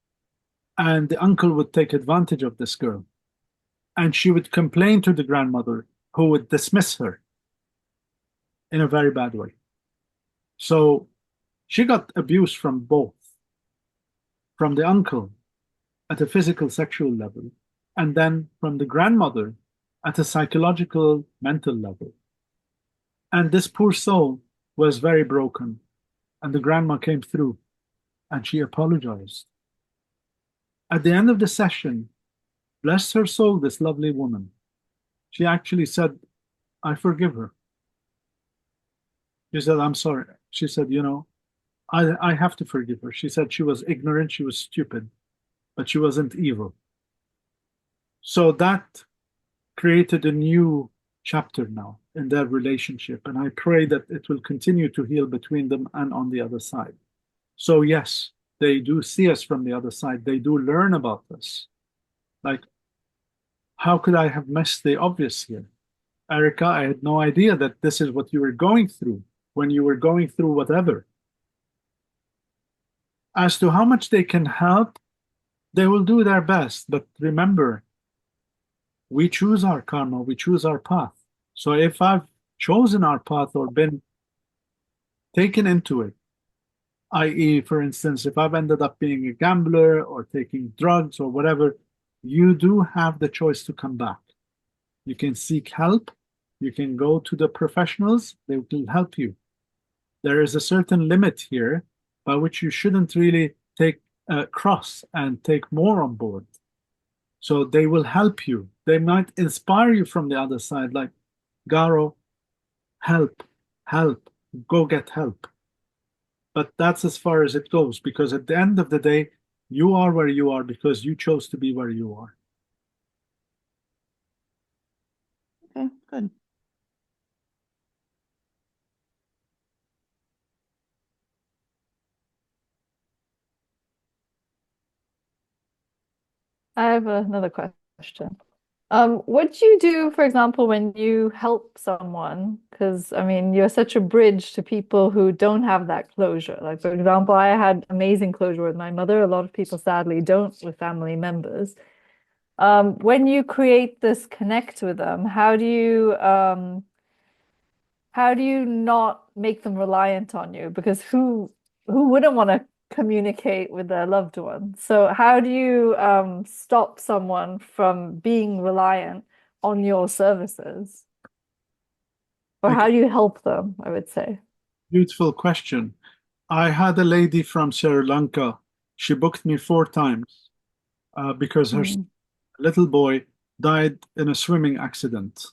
And the uncle would take advantage of this girl. And she would complain to the grandmother, who would dismiss her in a very bad way. So she got abuse from both, from the uncle at a physical, sexual level, and then from the grandmother at a psychological, mental level. And this poor soul was very broken. And the grandma came through and she apologized. At the end of the session, bless her soul, this lovely woman, she actually said, I forgive her. She said, I'm sorry. She said, I have to forgive her. She said she was ignorant, she was stupid, but she wasn't evil. So that created a new chapter now in their relationship. And I pray that it will continue to heal between them and on the other side. So, yes, they do see us from the other side. They do learn about us. Like, how could I have missed the obvious here? Erica, I had no idea that this is what you were going through when you were going through whatever. As to how much they can help, they will do their best. But remember, we choose our karma, we choose our path. So if I've chosen our path or been taken into it, i.e., for instance, if I've ended up being a gambler or taking drugs or whatever, you do have the choice to come back. You can seek help. You can go to the professionals. They will help you. There is a certain limit here by which you shouldn't really take cross and take more on board. So they will help you. They might inspire you from the other side, like, Garo, help, help, go get help. But that's as far as it goes, because at the end of the day, you are where you are because you chose to be where you are. Okay, good. I have another question. What do you do, for example, when you help someone? Because I mean, you're such a bridge to people who don't have that closure. Like, for example, I had amazing closure with my mother. A lot of people sadly don't with family members. When you create this connect with them, how do you not make them reliant on you? Because who wouldn't want to communicate with their loved one. So how do you stop someone from being reliant on your services? Or how do you help them, I would say? Beautiful question. I had a lady from Sri Lanka. She booked me 4 times because her Mm. little boy died in a swimming accident.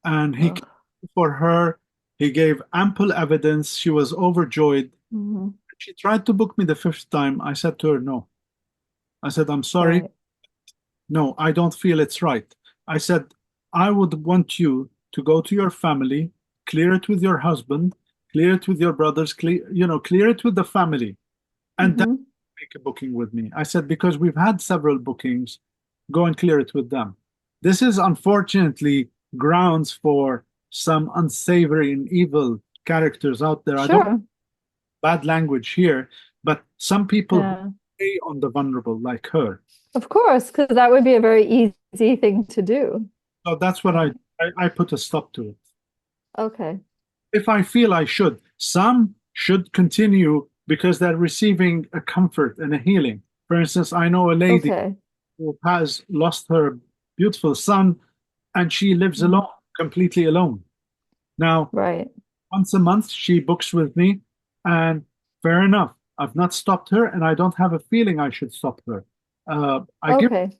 And he Oh. came for her. He gave ample evidence. She was overjoyed. Mhm. She tried to book me the 5th time. I said to her, no. I said, I'm sorry. Right. No, I don't feel it's right. I said, I would want you to go to your family, clear it with your husband, clear it with your brothers, clear it with the family, and then Mhm. make a booking with me. I said, because we've had several bookings, go and clear it with them. This is unfortunately grounds for some unsavory and evil characters out there. I don't Sure. bad language here, but some people who Yeah. prey on the vulnerable, like her. Of course, because that would be a very easy thing to do. So that's what I put a stop to it. Okay. If I feel I should, some should continue because they're receiving a comfort and a healing. For instance, I know a lady Okay. who has lost her beautiful son and she lives Mhm. alone, completely alone. Now, Right. once a month, she books with me, and fair enough. I've not stopped her, and I don't have a feeling I should stop her. I give, Okay.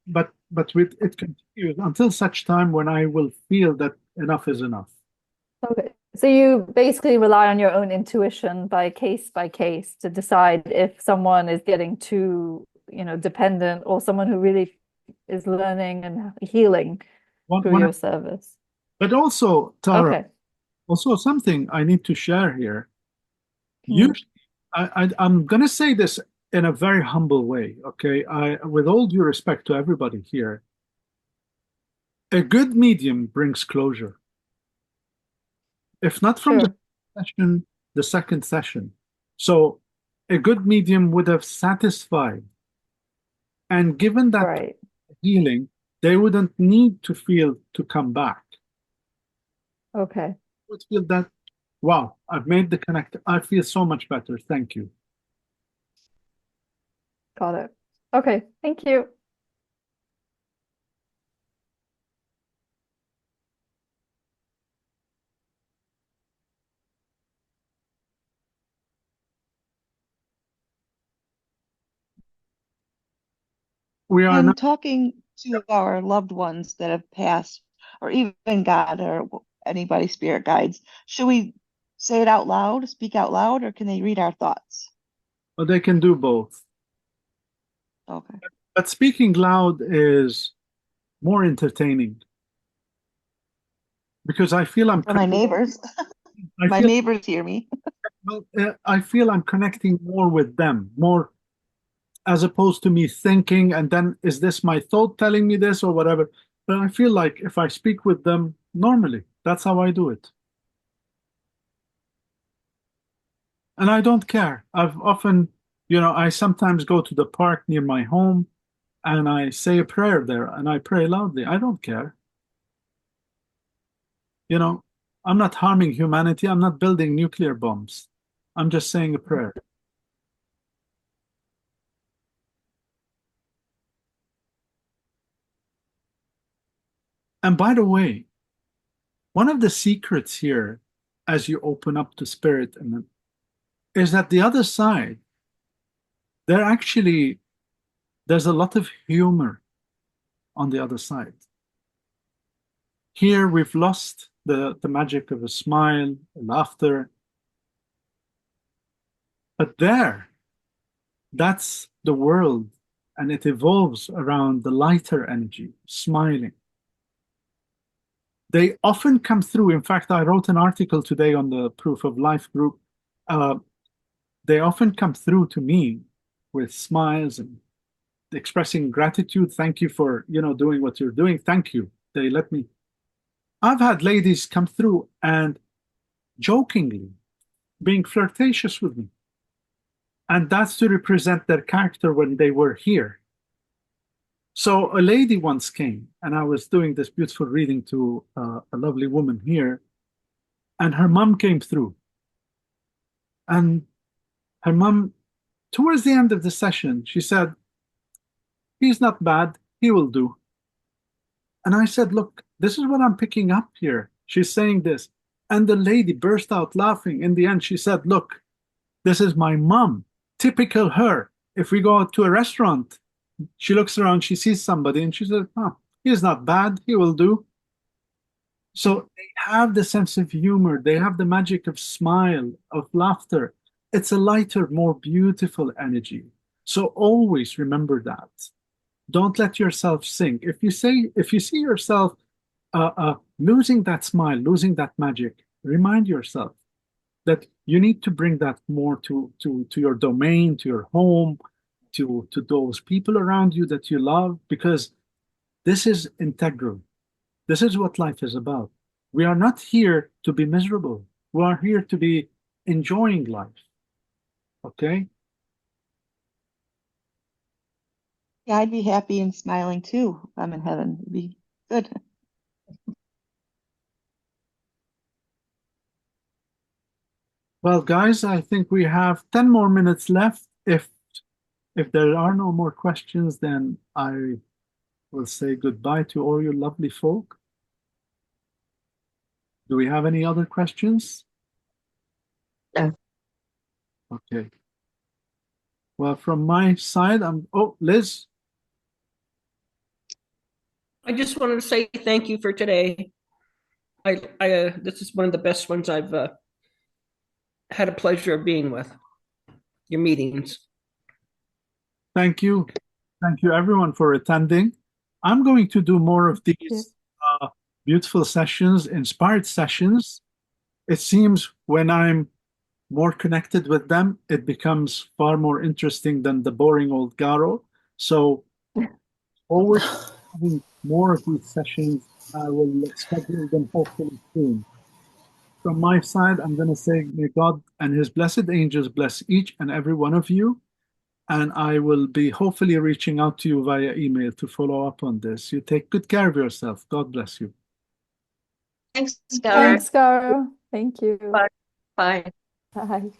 but it continues until such time when I will feel that enough is enough. Okay. So you basically rely on your own intuition by case to decide if someone is getting too, dependent or someone who really is learning and healing through One, your service. but also, Tara, Okay. also something I need to share here. Mm. Usually, I'm going to say this in a very humble way, okay? With all due respect to everybody here, a good medium brings closure. If not from the Sure. session, the second session. So a good medium would have satisfied and given that Right. healing, they wouldn't need to feel to come back. Okay. Would feel that, wow, I've made the connect. I feel so much better. Thank you. Got it. Okay. Thank you. We are When not, talking to our loved ones that have passed, or even God or anybody, spirit guides, should we say it out loud, speak out loud, or can they read our thoughts? but they can do both. Okay. But speaking loud is more entertaining because I feel For my neighbors, I my feel neighbors hear me. I feel I'm connecting more with them, more as opposed to me thinking, and then is this my thought telling me this or whatever? But I feel like if I speak with them normally, that's how I do it. And I don't care. I've often, I sometimes go to the park near my home and I say a prayer there and I pray loudly. I don't care. You know, I'm not harming humanity. I'm not building nuclear bombs. I'm just saying a prayer. And by the way, one of the secrets here, as you open up to spirit, and is that the other side, there's a lot of humor on the other side. Here we've lost the magic of a smile, laughter, but that's the world, and it evolves around the lighter energy, smiling. They often come through. In fact, I wrote an article today on the Proof of Life group. Uh, they often come through to me with smiles and expressing gratitude. Thank you for, doing what you're doing. Thank you. They let me. I've had ladies come through and jokingly being flirtatious with me. And that's to represent their character when they were here. So a lady once came, and I was doing this beautiful reading to a lovely woman here, and her mom came through. And her mom, towards the end of the session, she said, he's not bad, he will do. And I said, look, this is what I'm picking up here. She's saying this. And the lady burst out laughing. In the end, she said, look, this is my mom, typical her. If we go out to a restaurant, she looks around, she sees somebody, and she says, oh, he's not bad, he will do. So they have the sense of humor, they have the magic of smile, of laughter. It's a lighter, more beautiful energy. So always remember that. Don't let yourself sink. If you see yourself losing that smile, losing that magic, remind yourself that you need to bring that more to your domain, to your home, to those people around you that you love, because this is integral. This is what life is about. We are not here to be miserable. We are here to be enjoying life. Okay? Yeah, I'd be happy and smiling too if I'm in heaven. It'd be good. Well, guys, I think we have 10 more minutes left. If there are no more questions, then I will say goodbye to all you lovely folk. Do we have any other questions? No. Okay. Well, from my side, oh, Liz. I just wanted to say thank you for today. This is one of the best ones I've had a pleasure of being with. Your meetings. Thank you. Thank you, everyone, for attending. I'm going to do more of these beautiful sessions, inspired sessions. It seems when I'm more connected with them, it becomes far more interesting than the boring old Garo. So always having more of these sessions. I will schedule them hopefully soon. From my side, I'm going to say, may God and his blessed angels bless each and every one of you. And I will be hopefully reaching out to you via email to follow up on this. You take good care of yourself. God bless you. Thanks, Garo. Thanks, Garo. Thank you. Bye. Bye. Bye.